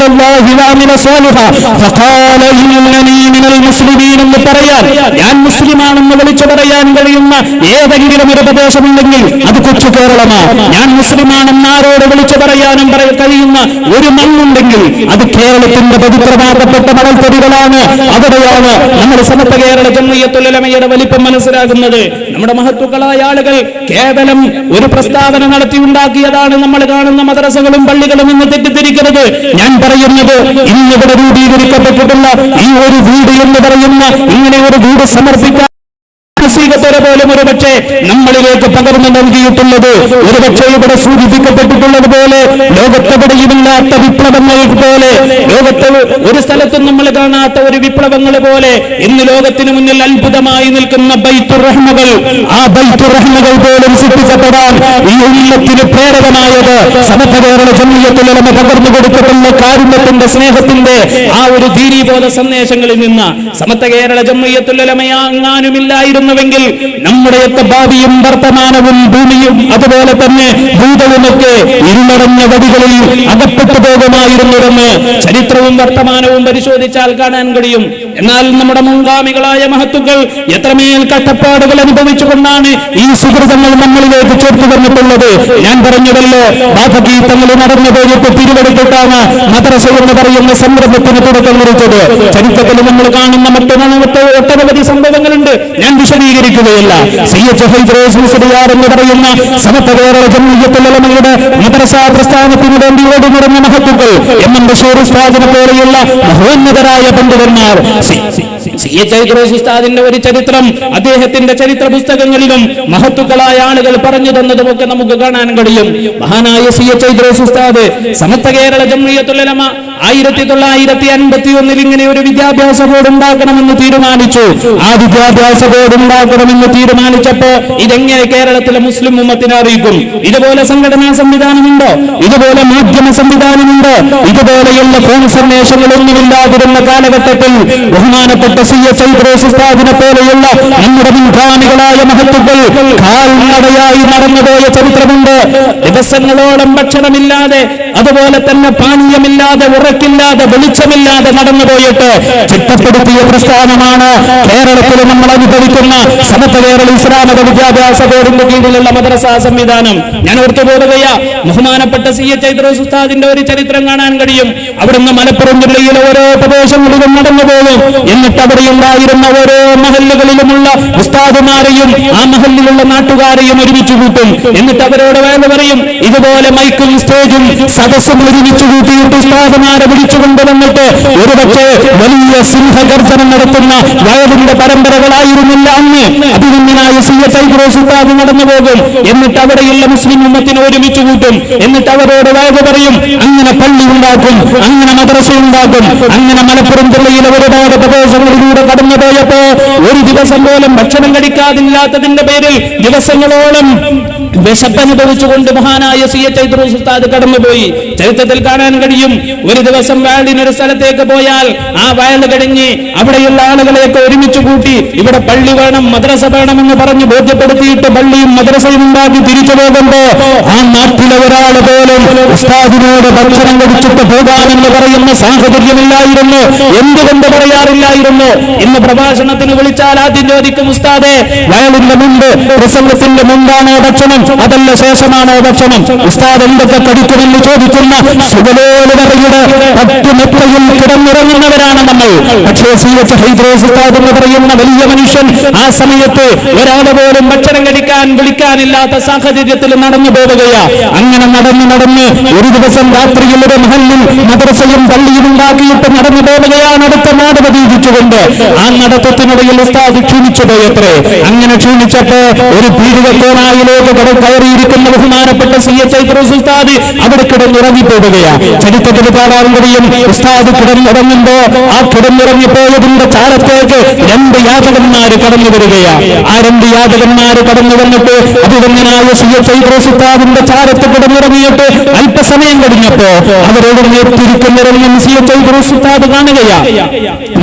ഇലല്ലാഹി വഅമില സാലിഹാ ഫഖാല ഇന്നനീ മിനൽ മുസ്ലിമീൻ എന്ന് പറയാൻ, ഞാൻ മുസ്ലിമാണെന്ന് വിളിച്ചു പറയാൻ കഴിയുന്ന ഏതെങ്കിലും ഒരു പ്രദേശമുണ്ടെങ്കിൽ അത് കൊച്ചു കേരളമാണ്. ഞാൻ മുസ്ലിമാണെന്ന് ആരോട് വിളിച്ചു പറയാനും കഴിയുന്ന ഒരു മണ്ണുണ്ടെങ്കിൽ അത് കേരളത്തിന്റെ പവിത്രമാക്കപ്പെട്ട മണൽത്തരികളാണ്. അവിടെയാണ് നമ്മൾ സമസ്ത കേരള ജംഇയ്യത്തുൽ ഉലമയുടെ വലിപ്പം മനസ്സിലാകുന്നത്. നമ്മുടെ മഹത്തുക്കളായ ആളുകൾ കേവലം ഒരു പ്രസ്താവന നടത്തി ഉണ്ടാക്കിയതാണ് നമ്മൾ കാണുന്ന മദ്രസകളും പള്ളികളും എന്ന് തെറ്റിദ്ധരിക്കരുത്. ഞാൻ പറയുന്നത് ഇന്നിവിടെ രൂപീകരിക്കപ്പെട്ടിട്ടുള്ള ഈ ഒരു വീട് എന്ന് പറയുന്ന ഇങ്ങനെ ഒരു വീട് സമർപ്പിക്കാൻ പോലും ഒരുപക്ഷെ നമ്മളിലേക്ക് പകർന്നു നൽകിയിട്ടുള്ളത്, ഒരുപക്ഷെ ഇവിടെ സൂചിപ്പിക്കപ്പെട്ടിട്ടുള്ളത് പോലെ ലോകത്തെവിടെയുമില്ലാത്ത വിപ്ലവങ്ങൾ പോലെ, ലോകത്ത് ഒരു സ്ഥലത്തും നമ്മൾ കാണാത്ത ഒരു വിപ്ലവങ്ങൾ പോലെ ഇന്ന് ലോകത്തിന് മുന്നിൽ അത്ഭുതമായി നിൽക്കുന്ന ബൈത്തുർ റഹ്മകൾ, ആ ബൈത്തുർ റഹ്മകൾ പോലും സൃഷ്ടിക്കപ്പെടാൻ ഈ ഉമ്മത്തിന് പ്രേരകമായത് സമസ്ത കേരള ജംഇയ്യത്തുൽ ഉലമ പകർന്നു കൊടുത്തിട്ടുള്ള കാരുണ്യത്തിന്റെ സ്നേഹത്തിന്റെ ആ ഒരു ദീനീബോധ സന്ദേശങ്ങളിൽ നിന്ന് സമസ്ത കേരള ജംഇയ്യത്തുൽ ഉലമയാങ്ങാനുമില്ലായിരുന്നു െങ്കിൽ നമ്മുടെയൊക്കെ ഭാവിയും വർത്തമാനവും ഭൂമിയും അതുപോലെ തന്നെ ഭൂതവുമൊക്കെ ഇരുളടഞ്ഞ വടികളിൽ അകപ്പെട്ടു പോകുമായിരുന്നുവെന്ന് ചരിത്രവും വർത്തമാനവും പരിശോധിച്ചാൽ കാണാൻ കഴിയും. എന്നാൽ നമ്മുടെ മുൻഗാമികളായ മഹത്തുക്കൾ എത്രമേൽ കഷ്ടപ്പാടുകൾ അനുഭവിച്ചുകൊണ്ടാണ് ഈ സുഹൃതങ്ങൾ നമ്മളിലേക്ക് ചേർത്ത് വന്നിട്ടുള്ളത്. ഞാൻ പറഞ്ഞതല്ലോ, ബാഫക്കി തങ്ങൾ നടന്നു പോയിട്ട് പിരിവെടുത്തിട്ടാണ് മദ്രസ എന്ന് പറയുന്ന സംരംഭത്തിന് തുടക്കം കുറിച്ചത്. ചരിത്രത്തിൽ നമ്മൾ കാണുന്ന ഒട്ടനവധി സംഭവങ്ങളുണ്ട്, ഞാൻ വിശദീകരിക്കുകയല്ല. CH ഹൈദ്രോസ് മുസ്ലിയാർ എന്ന് പറയുന്ന സമസ്ത കേരള ജംഇയ്യത്തുൽ ഉലമയുടെ മദ്രസാ പ്രസ്ഥാനത്തിന് വേണ്ടി ഓടിമുറഞ്ഞ മഹത്തുക്കൾ, MM ബഷീർ ഉസ്താദിനെ പോലെയുള്ള മഹോന്നതരായ പണ്ഡിതന്മാർ, CH ഹൈദ്രോസ് ഉസ്താദിന്റെ ഒരു ചരിത്രം അദ്ദേഹത്തിന്റെ ചരിത്ര പുസ്തകങ്ങളിലും മഹത്തുക്കളായ ആളുകൾ പറഞ്ഞു തന്നതുമൊക്കെ നമുക്ക് കാണാൻ കഴിയും. മഹാനായ CH ഹൈദ്രോസ് ഉസ്താദ് സമസ്ത കേരള ജംഇയ്യത്തുൽ ഉലമ 1951 ഇങ്ങനെ ഒരു വിദ്യാഭ്യാസ ബോർഡ് ഉണ്ടാക്കണമെന്ന് തീരുമാനിച്ചു. ആ വിദ്യാഭ്യാസ ബോർഡ് ഉണ്ടാക്കണമെന്ന് തീരുമാനിച്ചപ്പോ ഇതെങ്ങനെ കേരളത്തിലെ മുസ്ലിം ഉമ്മത്തിനെ അറിയിക്കും? ഇതുപോലെ സംഘടനാ സംവിധാനമുണ്ടോ? ഇതുപോലെ മാധ്യമ സംവിധാനമുണ്ടോ? ഇതുപോലെയുള്ള ഫോൺ സന്ദേശങ്ങളൊന്നുമില്ലാതിരുന്ന കാലഘട്ടത്തിൽ ബഹുമാനപ്പെട്ട CH ഹൈദ്രോസ് ഉസ്താദിനെ പോലെയുള്ള നമ്മുടെ മുൻഗാമികളായ മഹത്തുക്കൾ കാൽനടയായി നടന്നുപോയ ചരിത്രമുണ്ട്. ദിവസങ്ങളോളം ഭക്ഷണമില്ലാതെ, അതുപോലെ തന്നെ പാനീയമില്ലാതെ, ഉറക്കില്ലാതെ, വെളിച്ചമില്ലാതെ നടന്നുപോയിട്ട് ചിട്ടപ്പെടുത്തിയ പ്രസ്ഥാനമാണ് കേരളത്തിൽ നമ്മൾ അനുഭവിക്കുന്ന സമസ്ത കേരള ഇസ്ലാമിക വിദ്യാഭ്യാസ ബോർഡിന്റെ കീഴിലുള്ള മദ്രസാ സംവിധാനം. ഞാൻ ഓർത്തു പോകുകയാ, ബഹുമാനപ്പെട്ട CH ഹൈദ്രോസ് ഉസ്താദിന്റെ ഒരു ചരിത്രം കാണാൻ കഴിയും. അവിടുന്ന് മലപ്പുറം ജില്ലയിലെ ഓരോ പ്രദേശങ്ങളിലും നടന്നുപോകും. എന്നിട്ട് അവിടെ ഉണ്ടായിരുന്ന ഓരോ മഹല്ലുകളിലുമുള്ള ഉസ്താദുമാരെയും ആ മഹല്ലിലുള്ള നാട്ടുകാരെയും ഒരുമിച്ച് കൂട്ടും. എന്നിട്ട് അവരോട് വേണ്ട പറയും, ഇതുപോലെ മൈക്കും സ്റ്റേജും സദസ്സും ഒരുമിച്ച് കൂട്ടിയിട്ട് ഉസ്താദുമാരെ വിളിച്ചുകൊണ്ട് വന്നിട്ട് ഒരുപക്ഷെ വലിയ സിംഹഗർജനം നടത്തുന്ന വയലിന്റെ പരമ്പരകളായിരുന്നില്ല അന്ന്. അഭിമന്യനായ CH ഹൈദ്രോസ് ഉസ്താദ് നടന്നു പോകും. എന്നിട്ട് അവിടെയുള്ള മുസ്ലിം ഉമ്മത്തിനെ ഒരുമിച്ച് കൂട്ടും. എന്നിട്ട് അവരോട് വേണ്ട പറയും, അങ്ങനെ പള്ളി ഉണ്ടാക്കും, അങ്ങനെ മദ്രസ ഉണ്ടാക്കും. അങ്ങനെ മലപ്പുറം ജില്ലയിലെ ഒരുപാട് പ്രദേശങ്ങളിലൂടെ കടന്നുപോയപ്പോ ഒരു ദിവസം പോലും ഭക്ഷണം കഴിക്കാതില്ലാത്തതിന്റെ പേരിൽ ദിവസങ്ങളോളം വിശപ്പനുഭവിച്ചുകൊണ്ട് മഹാനായ CH ഹൈദ്രോസ് ഉസ്താദ് കടന്നുപോയി. ചരിത്രത്തിൽ കാണാൻ കഴിയും, ഒരു ദിവസം വയലിനൊരു സ്ഥലത്തേക്ക് പോയാൽ ആ വയൽ കഴിഞ്ഞ് അവിടെയുള്ള ആളുകളെയൊക്കെ ഒരുമിച്ച് കൂട്ടി ഇവിടെ പള്ളി വേണം, മദ്രസ വേണമെന്ന് പറഞ്ഞ് ബോധ്യപ്പെടുത്തിയിട്ട് പള്ളിയും മദ്രസയും ഉണ്ടാക്കി തിരിച്ചു പോകുമ്പോ ആ നാട്ടിലെ ഒരാൾ പോലും ഉസ്താദിനോട് ഭക്ഷണം കഴിച്ചിട്ട് പോകാമെന്ന് പറയുന്ന സാഹചര്യമില്ലായിരുന്നു. എന്തുകൊണ്ട് പറയാറില്ലായിരുന്നു? ഇന്ന് പ്രഭാഷണത്തിന് വിളിച്ചാൽ ആദ്യം ചോദിക്കും, ഉസ്താദെ വയലിന്റെ മുമ്പ് പ്രസംഗത്തിന്റെ മുമ്പാണോ ഭക്ഷണം, അതല്ല ശേഷമാണോ ഭക്ഷണം? ഉസ്താദ് എന്തൊക്കെ കഴിക്കുമെന്ന് ചോദിക്കുന്ന സുഗലോലുടയുടെ പറ്റുമെത്രയിൽ കിടന്നിറങ്ങുന്നവരാണ് നമ്മൾ. പക്ഷേ CH ഹൈദ്രോസ് ഉസ്താദ് എന്ന് പറയുന്ന വലിയ മനുഷ്യൻ ആ സമയത്ത് ഒരാളെ പോലും ഭക്ഷണം കഴിക്കാൻ വിളിക്കാനില്ലാത്ത സാഹചര്യത്തിൽ നടന്നു പോവുകയാ. അങ്ങനെ നടന്ന് ഒരു ദിവസം രാത്രിയിൽ ഒരു മഹല്ലിൽ മദ്രസയും പള്ളിയും ഉണ്ടാക്കിയിട്ട് നടന്നു പോവുകയാണ് അടുത്ത നാട് പ്രതീക്ഷിച്ചുകൊണ്ട്. ആ നടത്തത്തിനിടയിൽ ഉസ്താദ് ക്ഷീണിച്ചു പോയത്രേ. അങ്ങനെ ക്ഷീണിച്ചപ്പോ ഒരു പീഡികത്തോനായിലേക്ക് കയറിയിരിക്കുന്ന ബഹുമാനപ്പെട്ട CH ഹൈദ്രോസ് ഉസ്താദ് അവിടെ കിടന്നുറങ്ങിപ്പോവുകയാ. ചരിത്രത്തിൽ കാണാൻ കഴിയും, ഉസ്താദ് കിടന്നുറങ്ങുമ്പോ ആ കിടന്നുറങ്ങിപ്പോയതിന്റെ ചാരത്തേക്ക് 2 യാചകന്മാര് കടന്നു വരികയാ. ആ 2 യാചകന്മാര് കടന്നു വന്നിട്ട് അഭിമന്യനായ CH ഹൈദ്രോസ് ഉസ്താദിന്റെ ചാരത്ത് കിടന്നുറങ്ങിയിട്ട് അല്പസമയം കഴിഞ്ഞപ്പോ അവരോട് നേർത്തിരിക്കുന്നിറങ്ങും CH ഹൈദ്രോസ് ഉസ്താദ് കാണുകയാ.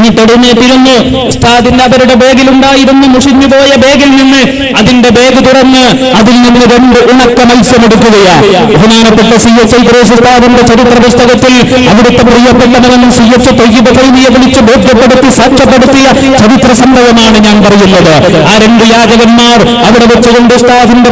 എന്നിട്ട് എഴുന്നേറ്റിരുന്നു. ഉസ്താദിന്റെ അവരുടെ ബാഗിലുണ്ടായിരുന്നു മുഷിഞ്ഞുപോയ ബാഗിൽ നിന്ന് അതിന്റെ ബാഗ് തുറന്ന് അതിൽ നിന്ന് 2 ഉണക്ക മത്സ്യമെടുക്കുകയാണ്. ബഹുമാനപ്പെട്ട CH ഇദ്രീസ് ഉസ്താദിന്റെ ചരിത്ര പുസ്തകത്തിൽ അവിടുത്തെ പ്രിയപ്പെട്ടവനും CH ത്വയ്യിബ് ഫൈമിയെ വിളിച്ച് ബോധ്യപ്പെടുത്തി സാക്ഷ്യപ്പെടുത്തിയ ചരിത്ര സംഭവമാണ് ഞാൻ പറയുന്നത്. ആ 2 യാചകന്മാർ അവിടെ വെച്ചുകൊണ്ട് ഉസ്താദിന്റെ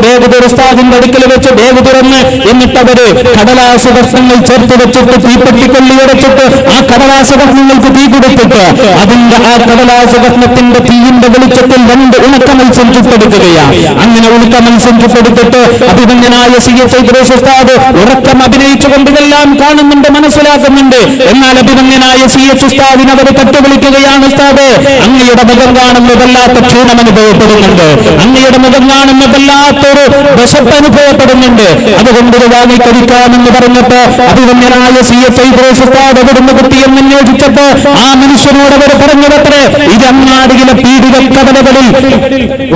അടുക്കൽ വെച്ച് ബാഗ് തുറന്ന് എന്നിട്ട് അവര് കടലാസ് കഷ്ണങ്ങൾ ചേർത്ത് വെച്ചിട്ട് തീപ്പെട്ടിക്കൊള്ളി ഉടച്ചിട്ട് ആ കടലാസ് കഷ്ണങ്ങൾക്ക് തീ കൊടുത്തിട്ട് അതിന്റെ ആ കടലാസ് കഷ്ണത്തിന്റെ തീയിന്റെ വെളിച്ചത്തിൽ 2 ഉണക്ക മത്സ്യം ചുട്ടെടുക്കുകയാണ്. അങ്ങനെ ഉണക്ക മത്സ്യം ചുട്ടെടുത്തിട്ട് അഭിമന്യനായ CH ഇദ്രീസ് ഉസ്താദ് ഉറക്കം അഭിനയിച്ചുകൊണ്ട് ഇതെല്ലാം കാണുന്നുണ്ട്, മനസ്സിലാക്കുന്നുണ്ട്. എന്നാൽ അഭിമന്യനായ CH ഉസ്താദിനെ അവർ കട്ടുവിളിക്കുകയാണ്. ഉസ്താദ്, അങ്ങയുടെ മുഖം കാണുമ്പോൾ വല്ലാത്ത ക്ഷീണം അനുഭവപ്പെടുന്നുണ്ട്, അങ്ങയുടെ മുഖം കാണുമ്പോൾ വല്ലാത്തൊരു വിശപ്പ് അനുഭവപ്പെടുന്നുണ്ട്, അതുകൊണ്ട് ഇത് വാങ്ങിക്കഴിക്കാമെന്ന് പറഞ്ഞിട്ട് അഭിമന്യനായ CH ഇദ്രീസ് ഉസ്താദ് അവിടുന്ന് കുട്ടിയെന്ന് അന്വേഷിച്ചപ്പോ ആ മനുഷ്യനോട് അവർ പറഞ്ഞതത്രേ, ഇത് അങ്ങാടിയിലെ പീഡിക കടലകളിൽ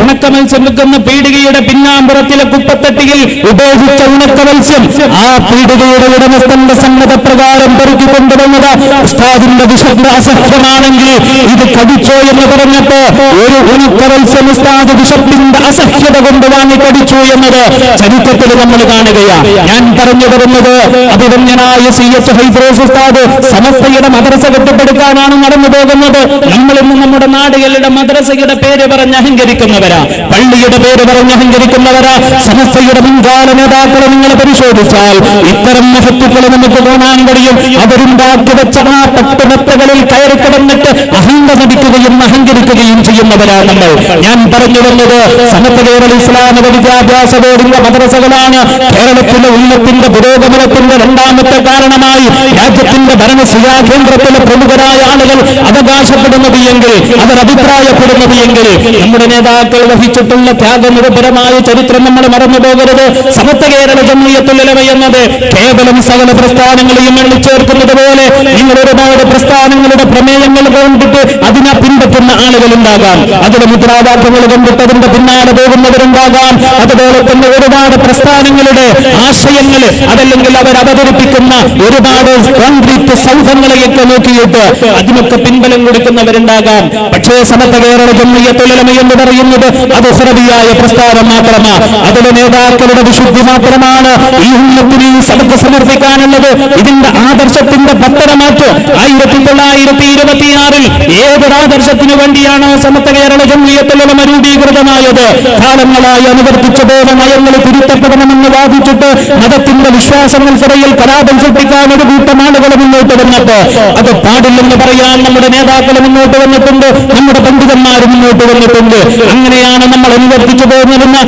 ഉണക്ക മത്സ്യം വെക്കുന്ന പീഡികയുടെ പിന്നാമ്പുറത്തിലെ കുപ്പത്തട്ടിയിൽ ഉപയോഗിച്ച ഉണക്ക മത്സ്യം ആ പീഡികയുടെ ഉടമസ്ഥന്റെ സമ്മതപ്രകാരം പെറുക്കി കൊണ്ടുവന്നത് ഉസ്താദിന്റെ വിശപ്പ് അസഹ്യമാണെങ്കിൽ ഇത് കടിച്ചോ എന്ന് പറഞ്ഞപ്പോ ഒരു ഉണക്ക മത്സ്യം ഉസ്താദ് വിശപ്പിന്റെ അസഹ്യത കൊണ്ട് വാങ്ങി കടിച്ചു എന്നത് ചരിത്രത്തിൽ നമ്മൾ കാണുകയാണ്. ഞാൻ പറഞ്ഞു വരുന്നത് അഭിമന്യനായ CH ഇദ്രീസ് ഉസ്താദ് സമസ്തയുടെ മദ്രസ കെട്ടിപ്പടുക്കാനാണ് നടന്നു പോകുന്നത്. നമ്മൾ ഇന്ന് നമ്മുടെ നാടുകളുടെ മദ്രസയുടെ പേര് പറഞ്ഞ് അഹങ്കരിക്കുന്നവരാ, പള്ളിയുടെ പേര് പറഞ്ഞ് അഹങ്കരിക്കുന്നവരാ. സമസ്തയുടെ മുൻകാല നേതാക്കളെ നിങ്ങൾ പരിശോധിച്ചാൽ ഇത്തരം മഹത്തുക്കളെ നമുക്ക് കാണാൻ കഴിയും. അവരുണ്ടാക്കി വെച്ച ആ പട്ടുമെത്തകളിൽ കയറി കിടന്നിട്ട് അഹങ്കരിക്കുകയും അഹങ്കരിക്കുകയും ചെയ്യുന്നവരാണ് നമ്മൾ. ഞാൻ പറഞ്ഞു വന്നത് സമസ്ത കേരള ഇസ്ലാമിക വിദ്യാഭ്യാസ ബോർഡിന്റെ മദ്രസകളാണ് കേരളത്തിലെ ഉന്നത്തിന്റെ പുരോഗമനത്തിന്റെ 2ാമത്തെ കാരണമായി രാജ്യത്തിന്റെ ഭരണസിരാ കേന്ദ്രത്തിലെ പ്രമുഖരായ ആളുകൾ അവകാശപ്പെടുന്നത് എങ്കിൽ, അവർ അഭിപ്രായപ്പെടുന്നത് എങ്കിൽ നമ്മുടെ നേതാക്കൾ വഹിച്ചിട്ടുള്ള ത്യാഗനിരപരമായ ചരിത്രം നമ്മൾ മറന്നു പോകരുത്. സമസ്ത കേരള ജംഇയ്യത്തുൽ ഉലമ എന്നത് കേവലം സകല പ്രസ്ഥാനങ്ങളെയും എണ്ണിച്ചേർക്കുന്നത് പോലെ നിങ്ങൾ ഒരുപാട് പ്രസ്ഥാനങ്ങളുടെ പ്രമേയങ്ങൾ കൊണ്ടിട്ട് അതിനെ പിൻപറ്റുന്ന ആളുകളുണ്ടാകാം, അതിലെ മുദ്രാവാക്യങ്ങൾ കൊണ്ടിട്ട് അതിന്റെ പിന്നാലെ പോകുന്നവരുണ്ടാകാം. അതുപോലെ തന്നെ ഒരുപാട് പ്രസ്ഥാനങ്ങളുടെ ആശയങ്ങൾ അതല്ലെങ്കിൽ അവർ അവതരിപ്പിക്കുന്ന ഒരുപാട് കോൺക്രീറ്റ് സൗധങ്ങളെയൊക്കെ നോക്കിയിട്ട് അതിനൊക്കെ പിൻബലം കൊടുക്കുന്നവരുണ്ടാകാം. പക്ഷേ സമസ്ത കേരള ജംഇയ്യത്തുൽ ഉലമ എന്ന് പറയുന്നത് അത് ഹുറബിയായ പ്രസ്ഥാനം മാത്രമാണ്, അതിലെ നേതാക്കളുടെ വിശുദ്ധി മാത്രമാണ് ഈ ഉമ്മത്തിന് സദഖ സമർപ്പിക്കാനുള്ളത്. ഇതിന്റെ ആദർശത്തിന്റെ പത്തനമാറ്റം 1926 ഏതൊരു ആദർശത്തിനു വേണ്ടിയാണോ സമസ്ത കേരള ജംഇയ്യത്തുൽ ഉലമ രൂപീകൃതമായത്, കാലങ്ങളായി അനുവർത്തിച്ചു പോയ നയങ്ങൾ തിരുത്തപ്പെടണമെന്ന് വാദിച്ചിട്ട് മതത്തിന്റെ വിശ്വാസങ്ങൾക്കിടയിൽ കലാപം സൃഷ്ടിക്കാൻ ഒരു കൂട്ടം ആളുകൾ മുന്നോട്ട് വന്നപ്പോ അത് പാടില്ലെന്ന് പറയാൻ നമ്മുടെ നേതാക്കൾ മുന്നോട്ട് വന്നിട്ടുണ്ട്, നമ്മുടെ പണ്ഡിതന്മാർ മുന്നോട്ട് വന്നിട്ടുണ്ട്. അങ്ങനെയാണ് നമ്മൾ അനുവർത്തിച്ചു പോകുന്നതെന്ന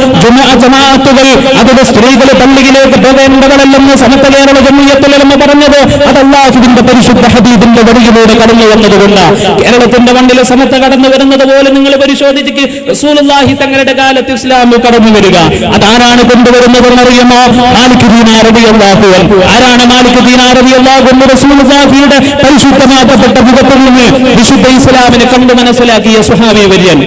ജമാഅത്തുകൾ അതിലെ സ്ത്രീകൾ പള്ളിയിലേക്ക് പോകേണ്ടവരല്ലെന്ന് സമസ്ത കേരള ജംഇയ്യത്തുൽ ഉലമ പറഞ്ഞത് അത് അല്ലാഹുവിന്റെ പരിശുദ്ധ ഹബീബിന്റെ വഴിയിലൂടെ കടന്നു വന്നതുകൊണ്ട്. കേരളത്തിന്റെ മണ്ണിൽ സമസ്ത കടന്നു വരുന്നത് പോലെ നിങ്ങൾ പരിശോധിച്ച് റസൂലുള്ളാഹി തങ്ങളുടെ കാലത്ത് ഇസ്ലാം കടന്നു വരിക അതാരാണ് കൊണ്ടുവരുന്നതെന്നറിയുമോ? മാലിക് ദീനാർ റളിയല്ലാഹു അൻഹു. ആരാണ് മാലിക് ദീനാർ റളിയല്ലാഹു അൻഹു? റസൂലുള്ളാഹിയുടെ പരിശുദ്ധമാക്കപ്പെട്ട മുഖത്തിൽ നിന്ന് വിശുദ്ധ ഇസ്ലാമിനെ കണ്ടു മനസ്സിലാക്കിയ സ്വഹാബി വര്യൻ.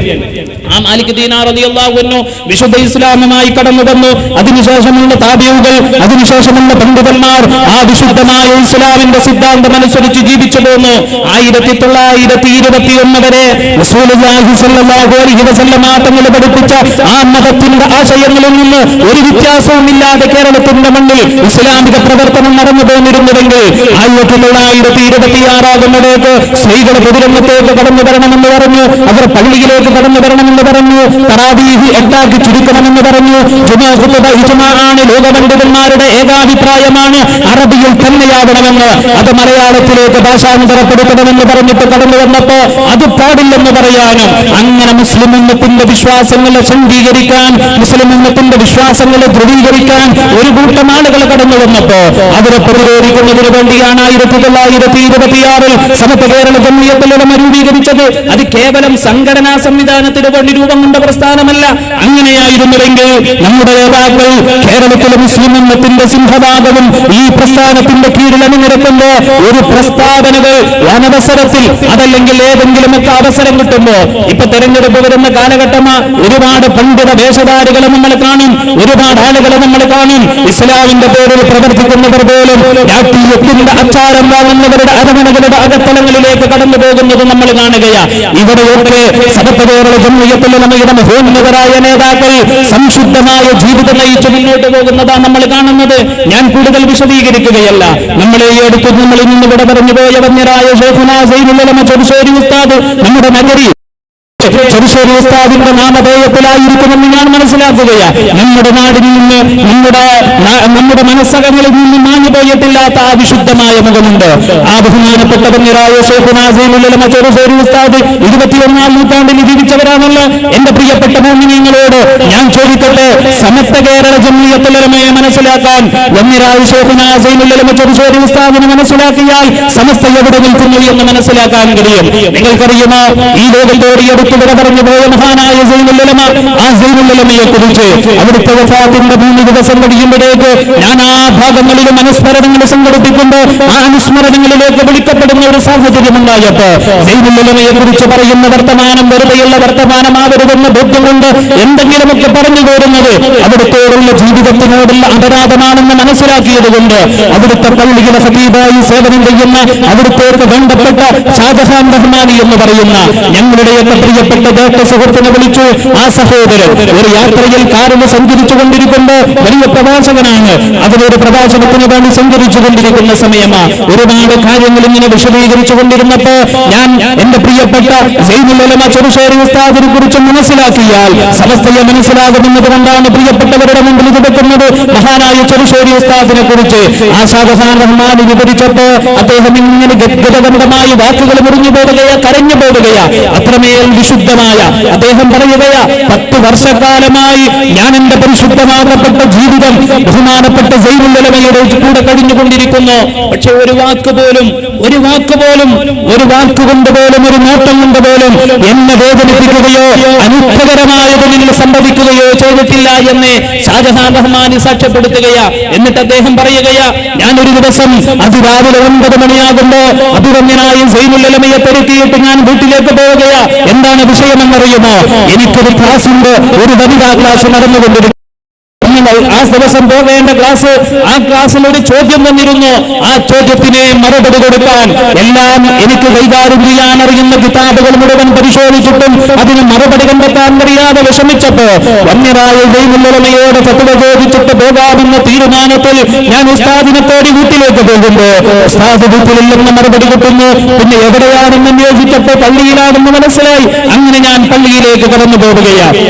ആ മാലിക് ദീനാർ റളിയല്ലാഹു അൻഹു വിശുദ്ധ ഇസ്ലാമുമായി കടന്നു വന്നു. അതിനുശേഷമുള്ള താബിഊകൾ, അതിനുശേഷമുള്ള പണ്ഡിതന്മാർ ആ വിശുദ്ധമായ ഇസ്ലാമിന്റെ സിദ്ധാന്തം അനുസരിച്ച് ജീവിച്ചു പോന്നു. 1921 വരെ റസൂലുള്ളാഹി സ്വല്ലല്ലാഹു അലൈഹി വസല്ലം തങ്ങൾ പഠിപ്പിച്ച ആ മതത്തിന്റെ ആശയങ്ങളിൽ നിന്ന് ഒരു വ്യത്യാസവുമില്ലാതെ കേരളത്തിന്റെ മണ്ണിൽ ഇസ്ലാമിക പ്രവർത്തനം നടന്നു പോന്നിരുന്നുവെങ്കിൽ 1926 ആകുമ്പോഴേക്ക് സ്ത്രീകൾ പൊതുരംഗത്തേക്ക് കടന്നു വരണമെന്ന് പറഞ്ഞു, അവർ പള്ളിയിലേക്ക് കടന്നു വരണമെന്ന് പറഞ്ഞു, തറാവീഹ് 8 ചുരുക്കണമെന്ന് പറഞ്ഞു. ജുമാ ഖുതുബ ഇജ്മാഅാണ്, ലോകപണ്ഡിതന്മാരുടെ ഏകാഭിപ്രായമാണ്, അറബിയിൽ തന്നെയാവണമെന്ന്, അത് മലയാളത്തിലേക്ക് ഭാഷാന്തരപ്പെടുത്തണമെന്ന് പറഞ്ഞിട്ട് കടന്നു വന്നപ്പോ അത് പാടില്ലെന്ന് പറയാനും അങ്ങനെ മുസ്ലിം ഉമ്മത്തിന്റെ വിശ്വാസങ്ങളെ ശുദ്ധീകരിക്കാൻ, മുസ്ലിം ഉമ്മത്തിന്റെ വിശ്വാസങ്ങളെ ധ്രുവീകരിക്കാൻ ഒരു കൂട്ടം ആളുകൾ കടന്നു വന്നപ്പോ അവരെ പ്രതിരോധിക്കുന്നതിന് വേണ്ടിയാണ് 1926 സമസ്ത കേരള ജംഇയ്യത്തുൽ ഉലമ രൂപീകരിച്ചത്. അത് കേവലം സംഘടനാ സംവിധാനത്തിന് വേണ്ടി വേണ്ടി രൂപം കൊണ്ട പ്രസ്ഥാനമല്ല. അങ്ങനെയായിരുന്നുവെങ്കിൽ നമ്മുടെ നേതാക്കൾ കേരളത്തിലെ മുസ്ലിം ഉമ്മത്തിന്റെ സിംഹഭാഗവും ഈ പ്രസ്ഥാനത്തിന്റെ കീഴിൽ അണിനിരക്കുമ്പോ ഒരു പ്രസ്താവനകൾ അനവസരത്തിൽ അതല്ലെങ്കിൽ ഏതെങ്കിലുമൊക്കെ അവസരം കിട്ടുമ്പോ, ഇപ്പൊ തെരഞ്ഞെടുപ്പ് വരുന്ന കാലഘട്ടമാ, ഒരുപാട് പണ്ഡിത വേഷധാരികളെ നമ്മൾ കാണും, ഒരുപാട് ആളുകളെ നമ്മൾ കാണും. ഇസ്ലാമിന്റെ പേരിൽ പ്രവർത്തിക്കുന്നവർ പോലും രാഷ്ട്രീയത്തിന്റെ അച്ചാരം വാങ്ങുന്നവരുടെ അരമനകളുടെ അകത്തളങ്ങളിലേക്ക് കടന്നു പോകുന്നത് നമ്മൾ കാണുകയാ. ഇവിടെയൊക്കെ സമസ്ത കേരള ജംഇയ്യത്തുൽ ഉലമയുടെ മഹോന്നതരായ നേതാക്കൾ സംശുദ്ധമായ ജീവിതം നയിച്ച് മുന്നോട്ട് പോകുന്നതാണ് നമ്മൾ കാണുന്നത്. ഞാൻ കൂടുതൽ വിശദീകരിക്കുകയല്ല. നമ്മളെ ഈ അടുത്ത് നമ്മൾ ഇന്നിവിടെ പറഞ്ഞു പോയ വന്യരായ ശൈഖുനാ സൈനുൽ ഉലമ ചെറുശ്ശേരി ഉസ്താദ് നമ്മുടെ നഗരി ചെറുശ്ശേരി ഉസ്താദിന്റെ നാമധേയത്തിലായിരിക്കുമെന്ന് ഞാൻ മനസ്സിലാക്കുകയാണ്. നമ്മുടെ നാടിൽ നിന്ന് നമ്മുടെ മനസ്സകങ്ങളിൽ നിന്ന് മാഞ്ഞു പോയിട്ടില്ലാത്ത ആ വിശുദ്ധമായ മുഖമുണ്ട്. ആ ബഹുമാനപ്പെട്ട വന്യരായ ശൈഖുനാ സൈനുൽ ഉലമ ചെറുശ്ശേരി ഉസ്താദ് 21ാം നൂറ്റാണ്ടിൽ ജീവിച്ചവരാണല്ലോ. എന്റെ പ്രിയപ്പെട്ട മുഅ്മിനീങ്ങളോട് ഞാൻ ചോദിക്കട്ടെ, സമസ്ത കേരള ജംഇയ്യത്തുൽ ഉലമയെ മനസ്സിലാക്കാൻ വന്യരായ ശൈഖുനാ സൈനുൽ ഉലമ ചെറുശ്ശേരി ഉസ്താദിനെ മനസ്സിലാക്കിയാൽ സമസ്ത എവിടെ നിൽക്കുന്നു എന്ന് മനസ്സിലാക്കാൻ കഴിയും. നിങ്ങൾക്കറിയുമോ, ഈ ലോകത്തോട് അടുത്ത് വിട പറഞ്ഞു പോയ മഹാനായ സൈനുൽ ഉലമ, ആ സൈനുൽ ഉലമയെ കുറിച്ച് അവിടുത്തെ വഫാത്തിന്റെ 3 ദിവസം കഴിയുമ്പോഴേക്ക് ഞാൻ ആ ഭാഗങ്ങളിലും അനുസ്മരണങ്ങൾ സംഘടിപ്പിക്കുമ്പോൾ ആ അനുസ്മരണങ്ങളിലേക്ക് വിളിക്കപ്പെടുന്ന ഒരു സാഹചര്യം ഉണ്ടായപ്പോ സൈനുൽ ഉലമയെ കുറിച്ച് പറയുന്ന വർത്തമാനം വെറുതെയുള്ള വർത്തമാനമാവരുതെന്ന ബോധ്യം കൊണ്ട് എന്തെങ്കിലുമൊക്കെ പറഞ്ഞു പോരുന്നത് അവിടുത്തോടുള്ള ജീവിതത്തിനോടുള്ള അപരാധമാണെന്ന് മനസ്സിലാക്കിയത് കൊണ്ട് അവിടുത്തെ പള്ളിയുടെ ഖതീബായി സേവനം ചെയ്യുന്ന അവിടുത്തേക്ക് ബന്ധപ്പെട്ട ഷാജഹാൻ റഹ്മാനി എന്ന് പറയുന്ന ഞങ്ങളുടെയൊക്കെ പ്രിയപ്പെട്ട ജ്യേഷ്ഠ സുഹൃത്തിനെ വിളിച്ചു. ആ സഹോദരൻ ഒരു യാത്രയിൽ കാറിൽ സഞ്ചരിച്ചു കൊണ്ടിരിക്കുമ്പോൾ വലിയ പ്രഭാഷകനാണ്, അതിലൊരു പ്രഭാഷണത്തിന് വേണ്ടി സഞ്ചരിച്ചു കൊണ്ടിരിക്കുന്ന സമയമാ ഒരുപാട് കാര്യങ്ങൾ ഇങ്ങനെ വിശദീകരിച്ചു കൊണ്ടിരുന്നപ്പോ ഞാൻ എന്റെ പ്രിയപ്പെട്ട സൈനുൽ ഉലമ ചെറുശ്ശേരി ഉസ്താദിനെ കുറിച്ച് മനസ്സിലാക്കിയാൽ സമസ്തയെ മനസ്സിലാകുന്നത് കൊണ്ടാണ് പ്രിയപ്പെട്ടവരുടെ മുമ്പിൽ ഇത് വെക്കുന്നത്. മഹാനായ ചെറുശ്ശേരി ഉസ്താദിനെ കുറിച്ച് ആ ഷാജഹാൻ റഹ്മാൻ വിവരിച്ചപ്പോ അദ്ദേഹം ഇങ്ങനെ ഗദ്ഗതകണ്ഠമായ വാക്കുകൾ മുറിഞ്ഞു പോവുകയാ, കരഞ്ഞു പോവുകയാ. അത്രമേൽ വിശുദ്ധമായ അദ്ദേഹം പറയുകയാ, 10 വർഷക്കാലമായി ഞാൻ എന്റെ പരിശുദ്ധമാകപ്പെട്ട ജീവിതം ബഹുമാനപ്പെട്ട സൈനുൽ ഉലമയുടെ കൂടെ കഴിഞ്ഞുകൊണ്ടിരിക്കുന്നു. പക്ഷെ ഒരു വാക്കുകൊണ്ട് പോലും ഒരു നോട്ടം കൊണ്ട് പോലും എന്നെ വേദനിപ്പിക്കുകയോ അനുഗ്രഹകരമായതിൽ സംഭവിക്കുകയോ ചെയ്തിട്ടില്ല എന്ന് ഷാജഹാൻ റഹ്മാനി സാക്ഷ്യപ്പെടുത്തുകയാ. എന്നിട്ട് അദ്ദേഹം പറയുകയാ, ഞാനൊരു ദിവസം അതിരാവിലെ 9 മണിയാകുമ്പോ അഭിവന്യനായ സൈനുൽ ഉലമയെ പെരുത്തിയിട്ട് ഞാൻ വീട്ടിലേക്ക് പോവുകയാ. എന്താണ് വിഷയമെന്നറിയുമോ? എനിക്കൊരു ക്ലാസുണ്ട്, ഒരു വനിതാ ക്ലാസ് നടന്നുകൊണ്ടിരിക്കുന്നു. ആ ദിവസം പോകേണ്ട ക്ലാസ്, ആ ക്ലാസ്സിൽ ഒരു ചോദ്യം വന്നിരുന്നു. ആ ചോദ്യത്തിന് മറുപടി കൊടുക്കാൻ എല്ലാം എനിക്ക് കൈകാര്യം ചെയ്യാൻ അറിയുന്ന കിതാബുകൾ മുഴുവൻ പരിശോധിച്ചിട്ടും അതിന് മറുപടി കണ്ടെത്താൻ കഴിയാതെ വിഷമിച്ചപ്പോ വന്യരായ സൈനുൽ ഉലമയോട് ഫത്വ ചോദിച്ചിട്ട് പോകാമെന്ന തീരുമാനത്തിൽ ഞാൻ ഉസ്താദിനെ തേടി വീട്ടിലേക്ക് പോകുമ്പോ ഉസ്താദ് വീട്ടിലില്ലെന്ന് മറുപടി കിട്ടുന്നു. പിന്നെ എവിടെയാണെന്ന് അന്വേഷിച്ചപ്പോ പള്ളിയിലാണെന്ന് മനസ്സിലായി. അങ്ങനെ ഞാൻ പള്ളിയിലേക്ക് കടന്നു പോവുകയാണ്.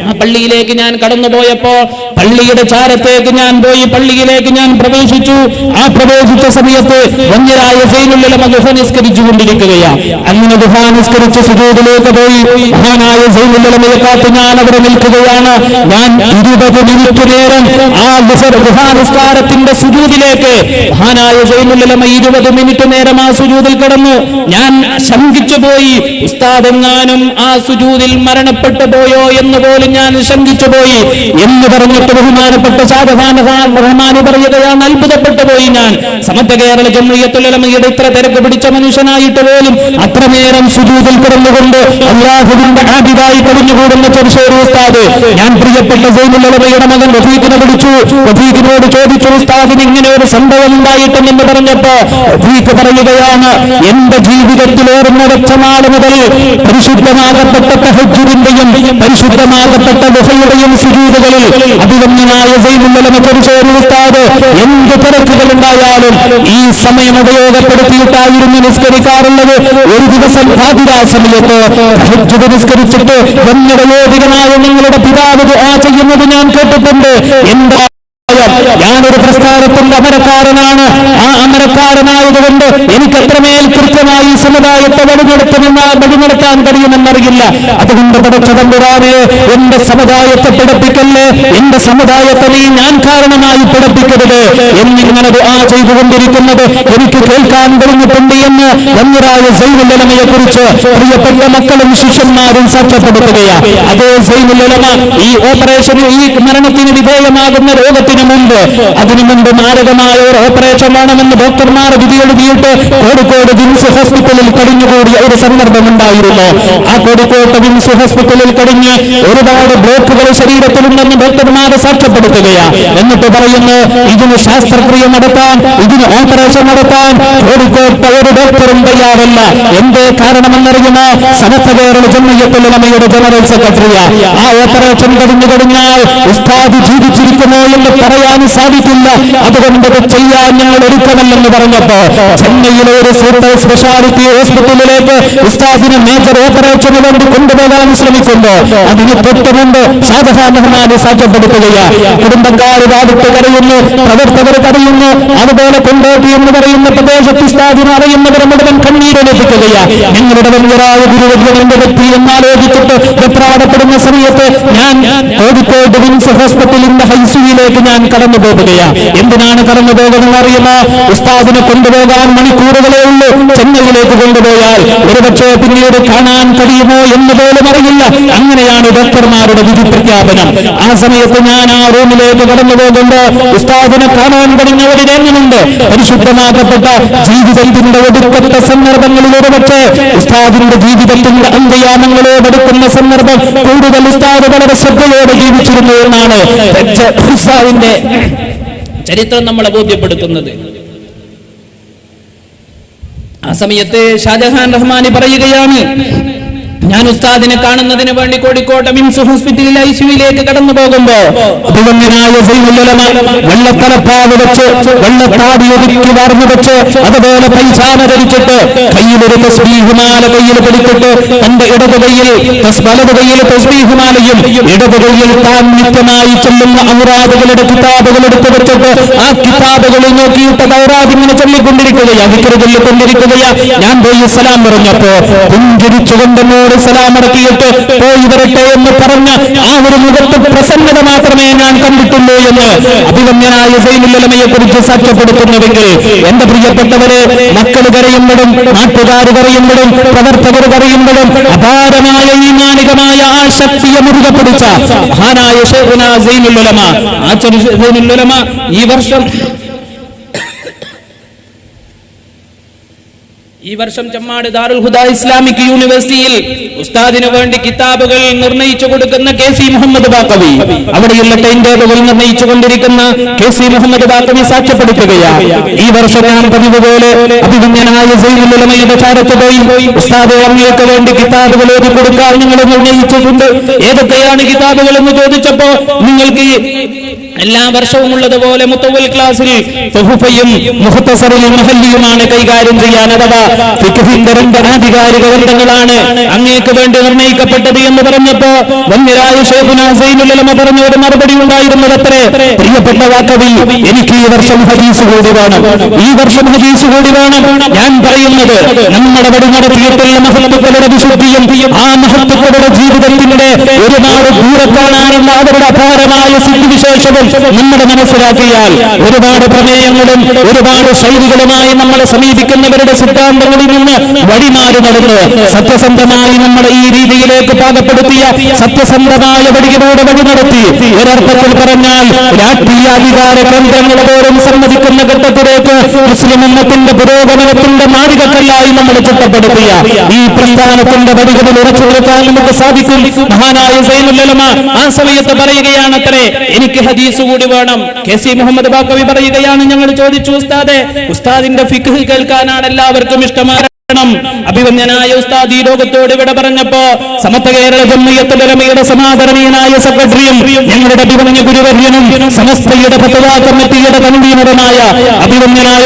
ആ പള്ളിയിലേക്ക് ഞാൻ കടന്നുപോയപ്പോ പള്ളിയുടെ ചാരത്തേക്ക് ഞാൻ പോയി, പള്ളിയിലേക്ക് ഞാൻ പ്രവേശിച്ചു. ആ പ്രവേശിച്ച സമയത്ത് വന്യരായ സൈനുൽ ഉലമ ദുഹ നിസ്കരിച്ചുകൊണ്ടിരിക്കുകയാണ്. അങ്ങനെ ദുഹ നിസ്കരിച്ച് സുജൂദിലേക്ക് പോയി മഹാനായ സൈനുൽ ഉലമയെ കാത്ത് ഞാൻ അവിടെ നിൽക്കുകയാണ്. ഞാൻ 20 മിനിറ്റ് നേരം ആ ദുഹ നിസ്കാരത്തിന്റെ സുജൂദിലേക്ക് മഹാനായ സൈനുൽ ഉലമ 20 മിനിറ്റ് നേരം ആ സുജൂദിൽ കിടന്നു. ഞാൻ ശങ്കിച്ചു പോയി, ഉസ്താദ് എങ്ങാനും ആ സുജൂദിൽ മരണപ്പെട്ടു പോയോ എന്ന് പോലും ഞാൻ ശങ്കിച്ചു പോയി എന്ന് പറഞ്ഞിട്ട് ബഹുമാനപ്പെട്ട ഷാജഹാൻ റഹ്മാനി പറയുകയാണ്, അത്ഭുതപ്പെട്ടു പോയി ഞാൻ. സമസ്ത കേരള ജംഇയ്യത്തുൽ ഉലമയുടെ ഇത്ര തിരക്ക് പിടിച്ച മനുഷ്യനായിട്ട് പോലും അത്രനേരം സുജൂദിൽ കിടന്നുകൊണ്ട് അല്ലാഹുവിന്റെ ആബിദായി കഴിഞ്ഞുകൂടുന്ന ചെറുശ്ശേരി ഉസ്താദ്. ഞാൻ പ്രിയപ്പെട്ട സൈനുൽ ഉലമയുടെ മകൻ റഫീഖിനെ വിളിച്ചു. റഫീഖിനോട് ചോദിച്ചു, ഉസ്താദിന് ഇങ്ങനെ ഒരു സംഭവം ഉണ്ടായിട്ടുണ്ടെന്ന് പറഞ്ഞപ്പോ റഫീഖ് പറയുകയാണ്, എന്റെ ജീവിതത്തിൽ ഓർമ്മ വെച്ച നാൾ മുതൽ പരിശുദ്ധമാകപ്പെട്ട തഹജ്ജുദിന്റെയും പരിശുദ്ധമാകപ്പെട്ട ദുഹയുടെയും സുജൂദുകളിൽ അഭിവന്യനായ സൈനുൽ ഉലമ ചെറുശ്ശേരി ഉസ്താദ് എന്ത് തിരക്കുകൾ ഉണ്ടായാലും ഈ സമയം ഉപയോഗപ്പെടുത്തിയിട്ടായിരുന്നു നിസ്കരിക്കാറുള്ളത്. ഒരു ദിവസം പാതിരാ സമയത്ത് തഹജ്ജുദ് നിസ്കരിച്ചിട്ട് വന്യവയോധികനായ നിങ്ങളുടെ പിതാവ് ദുആ ചെയ്യുന്നത് ഞാൻ കേട്ടിട്ടുണ്ട്. എന്താ ഞാനൊരു പ്രസ്ഥാനത്തിന്റെ അമരക്കാരനാണ്. ആ അമരക്കാരനായതുകൊണ്ട് എനിക്ക് എത്രമേൽ കൃത്യമായി സമുദായത്തെ വഴിനടത്താൻ കഴിയുമെന്നറിയില്ല. അതുകൊണ്ട് പടച്ചതമ്പുരാനെ, എന്റെ സമുദായത്തെ പഠിപ്പിക്കല്ലേ, എന്റെ സമുദായത്തെ നീ ഞാൻ കാരണമായി പഠിപ്പിക്കരുത് എന്നിങ്ങനെ ദുആ ചെയ്തുകൊണ്ടിരിക്കുന്നത് എനിക്ക് കേൾക്കാൻ കഴിഞ്ഞിട്ടുണ്ട് എന്ന് വന്യരായ സൈനുൽ ഉലമയെ കുറിച്ച് പ്രിയപ്പെട്ട മക്കളും ശിഷ്യന്മാരും സാക്ഷ്യപ്പെടുത്തുകയാണ്. അതേ സൈനുൽ ഉലമ ഈ ഓപ്പറേഷന്, ഈ മരണത്തിന് വിധേയമാകുന്ന രോഗത്തിന് മുമ്പ്, അതിനു മുമ്പ് മാരകമായ ഒരു ഓപ്പറേഷൻ വേണമെന്ന് ഡോക്ടർമാർ വിധിയെഴുതിയിട്ട് കോഴിക്കോട് വിംസ് ഹോസ്പിറ്റലിൽ കഴിഞ്ഞുകൂടിയ ഒരു സന്ദർഭമുണ്ടായിരുന്നു. ആ കോഴിക്കോട് വിംസ് ഹോസ്പിറ്റലിൽ കഴിഞ്ഞ് ഒരുപാട് ബ്ലോക്കുകൾ ശരീരത്തിലുണ്ടെന്ന് ഡോക്ടർമാർ സാക്ഷ്യപ്പെടുത്തുകയാണ്. എന്നിട്ട് പറയുന്നു, ഇതിന് ശസ്ത്രക്രിയ നടത്താൻ, ഇതിന് ഓപ്പറേഷൻ നടത്താൻ കോഴിക്കോട്ട് ഒരു ഡോക്ടറും തയ്യാറല്ല. എന്തേ കാരണമെന്നറിയുമോ? സമസ്ത കേരള ജംഇയ്യത്തുൽ ഉലമയുടെ ജനറൽ സെക്രട്ടറിയ. ആ ഓപ്പറേഷൻ കഴിഞ്ഞാൽ ഉസ്താദ് ജീവിച്ചിരിക്കുമോ എന്ന് പറയാൻ സാധിക്കില്ല, അതുകൊണ്ട് അത് ചെയ്യാൻ ഞങ്ങൾ ഒരുക്കമല്ലെന്ന് പറഞ്ഞപ്പോ ചെന്നൈയിലെ ഒരു സൂപ്പർ സ്പെഷ്യാലിറ്റി ഹോസ്പിറ്റലിലേക്ക് ഉസ്താദിനെ മേജർ ഓപ്പറേഷന് വേണ്ടി കൊണ്ടുപോകാൻ ശ്രമിക്കുമ്പോ അതിന് തൊട്ടുമുമ്പ് ഷാജഹാൻ റഹ്മാനെ സാക്ഷ്യപ്പെടുത്തുകയാണ്. കുടുംബക്കാർ വാദിട്ട് കരയുന്നു, പ്രവർത്തകർ കരയുന്നു. അതുപോലെ കൊണ്ടോട്ടി എന്ന് പറയുന്ന പ്രദേശത്ത് ഉസ്താദിനെ അറിയുന്നവരെ മുഴുവൻ കണ്ണീരൊലിപ്പിക്കുകയാണ്. നിങ്ങളുടെ വലിയരായ ഗുരുവര്യന്റെ വ്യക്തി എന്നാലോചിച്ചിട്ട് വെപ്രാടപ്പെടുന്ന സമയത്ത് ഞാൻ കോഴിക്കോട് വിംസ് ഹോസ്പിറ്റലിന്റെ ഹൈസിയിലേക്ക് ഞാൻ കടന്നു പോകുകയാണ്. എന്തിനാണ് കടന്നു പോകുന്നത് അറിയുമോ? ഉസ്താദിനെ കൊണ്ടുപോകാൻ മണിക്കൂറുകളേ ഉള്ളൂ. ചെന്നൈയിലേക്ക് കൊണ്ടുപോയാൽ ഒരുപക്ഷെ പിന്നീട് കാണാൻ കഴിയുമോ എന്ന് പോലും അറിയില്ല. അങ്ങനെയാണ് ഡോക്ടർമാരുടെ വിധി പ്രഖ്യാപനം. ആ സമയത്ത് ഞാൻ ആ റൂമിലേക്ക് കടന്നു പോകുമ്പോ ഉസ്താദിനെ കാണാൻ കഴിഞ്ഞ ഒരു രംഗമുണ്ട്. പരിശുദ്ധമാക്കപ്പെട്ട ജീവിതത്തിന്റെ ഒടുക്കത്തെ സന്ദർഭങ്ങളിൽ ഒരുപക്ഷെ ഉസ്താദിന്റെ ജീവിതത്തിന്റെ അന്ത്യയാമങ്ങളോടെടുക്കുന്ന സന്ദർഭം കൂടുതൽ ഉസ്താദ് വളരെ ശ്രദ്ധയോടെ ജീവിച്ചിരുന്നു എന്നാണ് ഉസ്താദിന്റെ ചരിത്രം നമ്മളെ ബോധ്യപ്പെടുത്തുന്നത്. ആ സമയത്ത് ഷാജഹാൻ റഹ്മാനി പറയുകയാണ്, ഞാൻ ഉസ്താദിനെ കാണുന്നതിന് വേണ്ടി കോഴിക്കോട്ടെ മിംസ് ഹോസ്പിറ്റലിൽ ഐസിയുയിലേക്ക് കടന്നു പോകുമ്പോ അഭിമന്യനായ സൈനുൽ ഉലമ വെള്ളത്തലപ്പാവ് വെച്ച്, വെള്ളത്താടി ഒതുക്കി വാർന്നു വെച്ച്, അതുപോലെ പൈസാന ധരിച്ചിട്ട് കയ്യിലൊരു തസ്ബീഹുമാല കയ്യിൽ പിടിച്ചിട്ട് തന്റെ ഇടത് കയ്യിൽ വലത് കയ്യിൽ തസ്ബീഹുമാലയും ഇടത് കയ്യിൽ താൻ നിത്യമായി ചൊല്ലുന്ന ഔറാദുകളുടെ കിതാബുകൾ എടുത്തു വെച്ചിട്ട് ആ കിതാബുകളിൽ നോക്കിയിട്ട് ഔറാദ് ഇങ്ങനെ ചൊല്ലിക്കൊണ്ടിരിക്കുകയാ, വിക്ർ ചൊല്ലിക്കൊണ്ടിരിക്കുകയാ. ഞാൻ പോയി സലാം പറഞ്ഞപ്പോ പുഞ്ചിരിച്ചുകൊണ്ടെന്നോട് സലാമടക്കിയിട്ട് പോയി വരട്ടെ എന്ന് പറഞ്ഞ ആ ഒരു മുഖത്ത് പ്രസന്നത മാത്രമേ ഞാൻ കണ്ടിട്ടുള്ളൂ എന്ന് അഭിമന്യനായ സൈനുൽ ഉലമയെ കുറിച്ച് സാക്ഷ്യപ്പെടുത്തുന്നുവെങ്കിൽ എന്റെ പ്രിയപ്പെട്ടവരെ, മക്കൾ കരയുമ്പോഴും നാട്ടുകാർ കരയുമ്പോഴും പ്രവർത്തകർ കരയുമ്പോഴും അപാരമായ ഈമാനികമായ ആ ശക്തിയെ മുറുകെ പിടിച്ച മഹാനായ ശൈഖുനാ സൈനുൽ ഉലമ, ആചാര്യ സൈനുൽ ഉലമ ഈ വർഷം ചെമ്മാട് ദാറുൽ ഹുദ ഇസ്ലാമിക് യൂണിവേഴ്സിറ്റിയിൽ ഉസ്താദിന് വേണ്ടി കിതാബുകൾ നിർണയിച്ചു കൊടുക്കുന്ന KC മുഹമ്മദ് ബാക്കവി, അവിടെയുള്ള ടൈം ടേബിൾ നിർണയിച്ചു കൊണ്ടിരിക്കുന്ന KC മുഹമ്മദ് ബാക്കവി സാക്ഷ്യപ്പെടുത്തുകയാണ്. ഈ വർഷം ഞാൻ പതിവ് പോലെ അഭിമന്യനായ സൈനുൽ ഉലമയുടെ ചാരത്ത് പോയി ഉസ്താദ് അങ്ങേക്ക് വേണ്ടി കിതാബുകൾ എഴുതി കൊടുക്കാൻ നിങ്ങൾ നിർണയിച്ചിട്ടുണ്ട്. ഏതൊക്കെയാണ് കിതാബുകൾ എന്ന് ചോദിച്ചപ്പോ നിങ്ങൾക്ക് എല്ലാ വർഷവും ഉള്ളതുപോലെ മുത്തവൽ ക്ലാസ്സിൽ ഫുഹുഫയും മുഖ്തസറുൽ മഹല്ലിയുമാണ് കൈകാര്യം ചെയ്യാൻ, അഥവാ ഫിഖ്ഹിന്റെ രണ്ട് ആധികാരിക ഗ്രന്ഥങ്ങളാണ് അങ്ങേക്ക് വേണ്ടി നിർണയിക്കപ്പെട്ടത് എന്ന് പറഞ്ഞപ്പോ വന്യരായ ശൈഖുനാ സൈനുൽ ഉലമ പറഞ്ഞ ഒരു മറുപടി ഉണ്ടായിരുന്നത് അത്രേ, പ്രിയപ്പെട്ട വാക്കവി, എനിക്ക് ഈ വർഷം ഹദീസ് കൂടി വേണം, ഈ വർഷം ഹദീസ് കൂടി വേണം. ഞാൻ പറയുന്നത് നമ്മുടെ വഴി നടത്തിയിട്ടുള്ള മഹത്തുക്കളുടെ വിശുദ്ധിയും ആ മഹത്തുക്കളുടെ ജീവിതത്തിന്റെ ഒരുപാട് ദൂരെ കാണാനുള്ള അവരുടെ അപാരമായ സിദ്ധിവിശേഷവും നമ്മുടെ മനസ്സിലാക്കിയാൽ ഒരുപാട് പ്രമേയങ്ങളും ഒരുപാട് ശൈലികളുമായി നമ്മളെ സമീപിക്കുന്നവരുടെ സിദ്ധാന്തങ്ങളിൽ നിന്ന് വഴിമാറി നടന്ന് സത്യസന്ധമായി നമ്മളെ ഈ രീതിയിലേക്ക് പാകപ്പെടുത്തിയ സത്യസന്ധമായ വഴിയിലൂടെ വഴി നടത്തി ഒരർത്ഥത്തിൽ പറഞ്ഞാൽ രാഷ്ട്രീയ അധികാര കേന്ദ്രങ്ങളെ പോലും സമ്മതിക്കുന്ന ഘട്ടത്തിലേക്ക് മുസ്ലിം ഉമ്മത്തിന്റെ പുരോഗമനത്തിന്റെ നാഴികക്കല്ലായി നമ്മൾ ചിട്ടപ്പെടുത്തിയ ഈ പ്രസ്ഥാനത്തിന്റെ വഴികളിൽ ഉറച്ചു നിൽക്കാൻ നമുക്ക് സാധിക്കും. മഹാനായ സൈനുൽ ഉലമ ആ സമയത്ത് പറയുകയാണത്രേ, എനിക്ക് ഹദീസ് കൂടി വേണം. KC മുഹമ്മദ് ബാക്കവി പറയുകയാണ്, ഞങ്ങൾ ചോദിച്ചു ഉസ്താദെ, ഉസ്താദിന്റെ ഫിഖ് കേൾക്കാനാണ് എല്ലാവർക്കും ഇഷ്ടമാണ്, അഭിവന്യനായ ഉസ്താദ് ഈ ലോകത്തോട് ഇവിടെ പറഞ്ഞപ്പോ സമസ്ത കേരള ജംഇയ്യത്തുൽ ഉലമയുടെ സമാദരണീയനായ സെക്രട്ടറിയും ഞങ്ങളുടെ അഭിവന്യ ഗുരുവര്യനും സമസ്തയുടെ ഫത്വ കമ്മിറ്റിയുടെ കൺവീനറുമായ അഭിവന്യനായ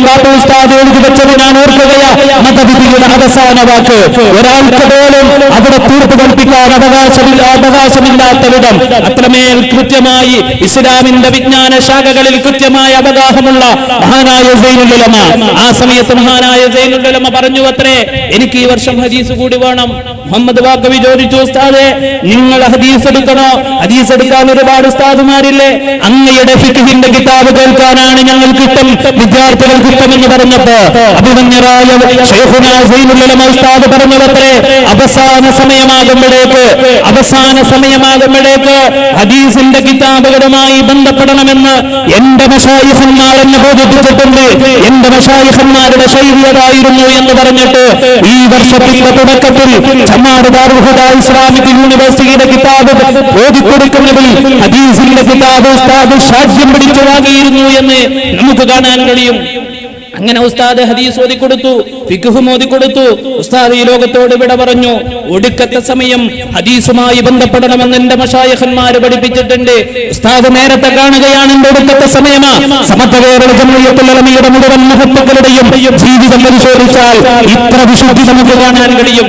ബാപ്പു ഉസ്താദ് എഴുതി വെച്ചത് ഞാൻ ഓർക്കുകയാ. മതവിധിയുടെ അവസാന വാക്ക് ഒരാൾക്ക് പോലും അവിടെ തീർപ്പ് കൽപ്പിക്കാൻ അവകാശമില്ലാത്ത വിധം അത്രമേൽ കൃത്യമായി ഇസ്ലാമിന്റെ വിജ്ഞാന ശാഖകളിൽ കൃത്യമായ അവഗാഹമുള്ള മഹാനായ സൈനുൽ ഉലമ. ആ സമയത്ത് മഹാനായ സൈനുൽ ഉലമ പറഞ്ഞു അത്രേ, എനിക്ക് ഈ വർഷം ഹദീസ് കൂടി വേണം. മുഹമ്മദ് വാക്കവി ചോദിച്ചു, ഉസ്താദേ നിങ്ങൾ ഹദീസ് എടുക്കണോ? ഹദീസ് എടുക്കാൻ ഒരുപാട് ഉസ്താദുമാരില്ലേ? അങ്ങയുടെ ഫിഖ്ഹിന്റെ കിതാബ് കേൾക്കാനാണ് ഞങ്ങൾക്ക് ഇഷ്ടം, വിദ്യാർത്ഥികൾക്ക് ഇഷ്ടമെന്ന് പറഞ്ഞപ്പോ അഭിമന്യരായ ശൈഖുനാ സൈനുൽ ഉലമ ഉസ്താദ് പറഞ്ഞതത്രേ, അവസാന സമയമാകുമ്പോഴേക്ക് ഹദീസിന്റെ കിതാബുകളുമായി ബന്ധപ്പെടണമെന്ന് എന്റെ മശായിഖന്മാർ എന്നെ ബോധിപ്പിച്ചിട്ടുണ്ട്. എന്റെ മശായിഖന്മാരുടെ ശൈലിയതായിരുന്നു എന്ന് പറഞ്ഞിട്ട് ഈ വർഷത്തിന്റെ തുടക്കത്തിൽ ചമ്മാട് ദാറുൽ ഹുദാ ഇസ്ലാമിക് യൂണിവേഴ്സിറ്റിയുടെ കിതാബ് ഓതിക്കൊടുക്കുന്നതിൽ ഹദീസിന്റെ കിതാബ് ഉസ്താദ് സാക്ഷ്യം പിടിച്ചു വാങ്ങിയിരുന്നു എന്ന് നമുക്ക് കാണാൻ കഴിയും. അങ്ങനെ ഉസ്താദ് ഹദീസ് ഓതിക്കൊടുത്തു, ഫിഖ്ഹും ഓതിക്കൊടുത്തു. ഉസ്താദ് ഈ ലോകത്തോട് ഇവിടെ പറഞ്ഞു, ഒടുക്കത്തെ സമയം ഹദീസുമായി ബന്ധപ്പെടണമെന്ന് എന്റെ മശായിഖന്മാര് പഠിപ്പിച്ചിട്ടുണ്ട്. ഉസ്താദ് നേരത്തെ കാണുകയാണ് എന്റെ ഒടുക്കത്തെ സമയമാ. സമസ്ത കേരള ജംഇയ്യത്തുൽ ഉലമയുടെ മുഴുവൻ മഹത്തുക്കളുടെയും ജീവിതം പരിശോധിച്ചാൽ ഇത്ര വിശുദ്ധി നമുക്ക് കാണാൻ കഴിയും.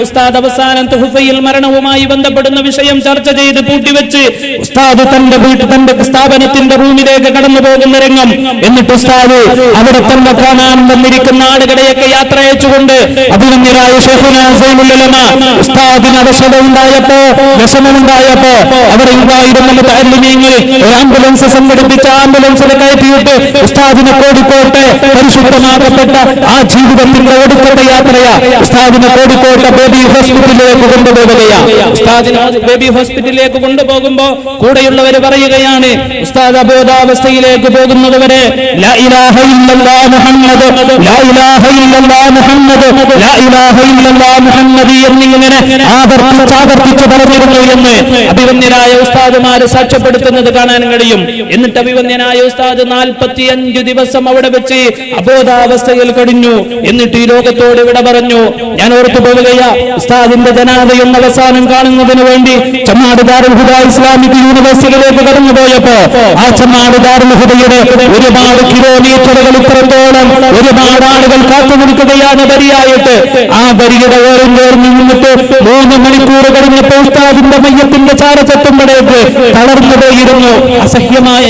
ഉസ്താദ് അവസാനം തുഹ്ഫയിൽ മരണവുമായി ബന്ധപ്പെടുന്ന വിഷയം ചർച്ച ചെയ്ത് പൂട്ടിവെച്ച് ഉസ്താദ് തന്റെ സ്ഥാപനത്തിന്റെ റൂമിലേക്ക് കടന്നു പോകുന്ന രംഗം. എന്നിട്ട് ഉസ്താദ് അവിടെ തന്നെ കാണാൻ വന്നിരിക്കുന്ന ആളുകളെയൊക്കെ യാത്ര അയച്ചുകൊണ്ട് അഭിമന്യരായ ശൈഖുനാ സൈനുൽ ഉലമ ഉസ്താദിന് അവശതയുണ്ടായപ്പോ, വിഷമമുണ്ടായപ്പോ അവിടെ ഉണ്ടായിരുന്ന മുതഅല്ലിമീങ്ങൾ ഒരു ആംബുലൻസ് സംഘടിപ്പിച്ച ആംബുലൻസിൽ കയറ്റിയിട്ട് ഉസ്താദിനെ കോഴിക്കോട്ടെ പരിശുദ്ധമാക്കപ്പെട്ട ആ ജീവിതത്തിന്റെ ഒടുക്കത്തെ യാത്രയാ ഉസ്താദിനെ കോഴിക്കോട്ടെ ബേബി ഹോസ്പിറ്റലിലേക്ക് കൊണ്ടുപോവുകയാ. ഉസ്താദിനെ ബേബി ഹോസ്പിറ്റലിലേക്ക് കൊണ്ടുപോകുമ്പോ കൂടെയുള്ളവർ പറയുകയാണ്, ഉസ്താദ് അബോധാവസ്ഥയിലേക്ക് പോകുന്നതുവരെ ലാ ഇലാഹ ഇല്ലല്ലാഹ് മുഹമ്മദ്, ലാ ഇലാഹ ഇല്ലല്ലാഹ് മുഹമ്മദ്, ലാ ഇലാഹ ഇല്ലല്ലാഹ് മുഹമ്മദ് എന്നിങ്ങനെ ആവർത്തിച്ച് പറഞ്ഞിരുന്നു എന്ന് അഭിവന്യനായ ഉസ്താദുമാര് സാക്ഷ്യപ്പെടുത്തുന്നത് കാണാൻ കഴിയും. എന്നിട്ട് അഭിവന്യനായ ഉസ്താദ് 45 ദിവസം അവിടെ വെച്ച് അബോധാവസ്ഥയിൽ കഴിഞ്ഞു. എന്നിട്ട് ഈ ലോകത്തോട് ഇവിടെ പറഞ്ഞു. ഞാൻ ഓർത്തു പോവുകയാ, ഉസ്താദിന്റെ ജനാദയൊന്ന് അവസാനം കാണുന്നതിന് വേണ്ടി ചമ്മാട് ദാറുൽ ഹുദാ ഇസ്ലാമിക് യൂണിവേഴ്സിറ്റിയിലേക്ക് കടന്നുപോയപ്പോ ആ ചമ്മാട് ദാറുൽ ഹുദയുടെ ഒരുപാട് കിലോമീറ്ററുകൾ ഇത്രത്തോളം ഒരുപാട് ആളുകൾ കാത്തുനിൽക്കുകയാണ് വരിയായിട്ട്. ആ വരിയുടെ ഓരോന്ന് നിന്നിട്ട് 3 മണിക്കൂർ കഴിഞ്ഞപ്പോൾ ഉസ്താദിന്റെ മയ്യത്തിന്റെ ചാരത്തെത്തുമ്പോഴേക്ക് തളർന്നു പോയിരുന്നു. അസഹ്യമായ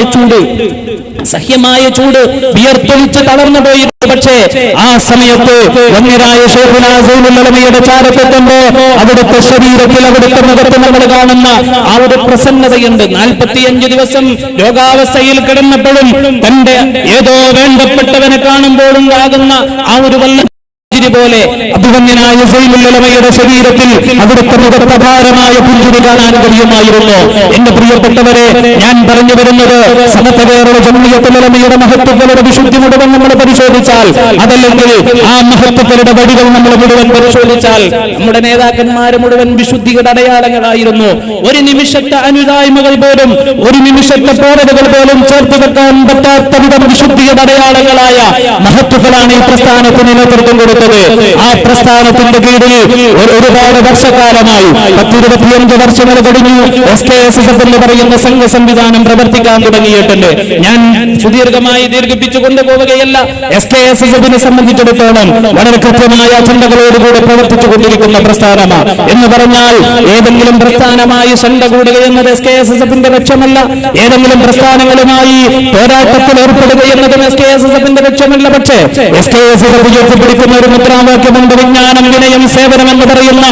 ചൂട് വിയർത്തൊലിച്ച് തളർന്നു പോയിരുന്നു. പക്ഷേ ആ സമയത്ത് വന്യരായ ശൈഖുനാ സൈനുൽ ഉലമയുടെ ചാരത്തെത്തുമ്പോ അവിടുത്തെ ശരീരത്തിൽ, അവിടുത്തെ മുഖത്ത് നമ്മൾ കാണുന്ന ആ ഒരു പ്രസന്നതയുണ്ട്. 45 ദിവസം രോഗാവസ്ഥയിൽ കിടന്നപ്പോഴും തന്റെ ഏതോ വേണ്ടപ്പെട്ടവനെ കാണുമ്പോഴുണ്ടാകുന്ന ആ ഒരു പോലെ അഭിവന്യനായ സൈനുൽ ഉലമയുടെ ശരീരത്തിൽ അവിടുത്തെ മുഖപ്രഭാരമായ പുഞ്ചിരി കാണാൻ കഴിയുമായിരുന്നു. എന്റെ പ്രിയപ്പെട്ടവരെ, ഞാൻ പറഞ്ഞു വരുന്നത് സമസ്ത കേരള ജംഇയ്യത്തുൽ ഉലമയുടെ മഹത്വങ്ങളുടെ വിശുദ്ധി മുഴുവൻ നമ്മൾ പരിശോധിച്ചാൽ, അതല്ലെങ്കിൽ ആ മഹത്വങ്ങളുടെ വഴികൾ നമ്മൾ മുഴുവൻ പരിശോധിച്ചാൽ, നമ്മുടെ നേതാക്കന്മാർ മുഴുവൻ വിശുദ്ധിയുടെ അടയാളങ്ങളായിരുന്നു. ഒരു നിമിഷത്തെ അനുരായ്മകൾ പോലും, ഒരു നിമിഷത്തെ പോരലുകൾ പോലും ചേർത്ത് വെക്കാൻ പറ്റാത്ത വിധം വിശുദ്ധിയുടെ അടയാളങ്ങളായ മഹത്വങ്ങളാണ് ഈ പ്രസ്ഥാനത്തിന് നേതൃത്വം കൊടുത്തത്. ആ പ്രസ്ഥാനത്തിന്റെ കീഴിൽ ഒരുപാട് വർഷക്കാലമായി 10-25 വർഷങ്ങൾ കഴിഞ്ഞു SKSSF എന്ന് പറയുന്ന സംഘ സംവിധാനം പ്രവർത്തിക്കാൻ തുടങ്ങിയിട്ടുണ്ട്. ഞാൻ സുദീർഘമായി ദീർഘിപ്പിച്ചു കൊണ്ടുപോവുകയല്ല. SKSSF സംബന്ധിച്ചിടത്തോളം വളരെ കൃത്യമായ അജണ്ടകളോടുകൂടി പ്രവർത്തിച്ചു കൊണ്ടിരിക്കുന്ന പ്രസ്ഥാനമാണ്. എന്ന് പറഞ്ഞാൽ ഏതെങ്കിലും പ്രസ്ഥാനമായി ശണ്ട കൂടുക എന്നത് SKSSF ലക്ഷ്യമല്ല. ഏതെങ്കിലും പ്രസ്ഥാനങ്ങളുമായി പോരാട്ടത്തിൽ ഏർപ്പെടുക എന്നതും SKSSF ലക്ഷ്യമല്ല. പക്ഷേ SKSSF ഉയർത്തിപ്പിടിക്കുന്ന ഒരു മുദ്രാവാക്യമുണ്ട്, വിജ്ഞാനം, വിനയം, സേവനം എന്ന് പറയുന്ന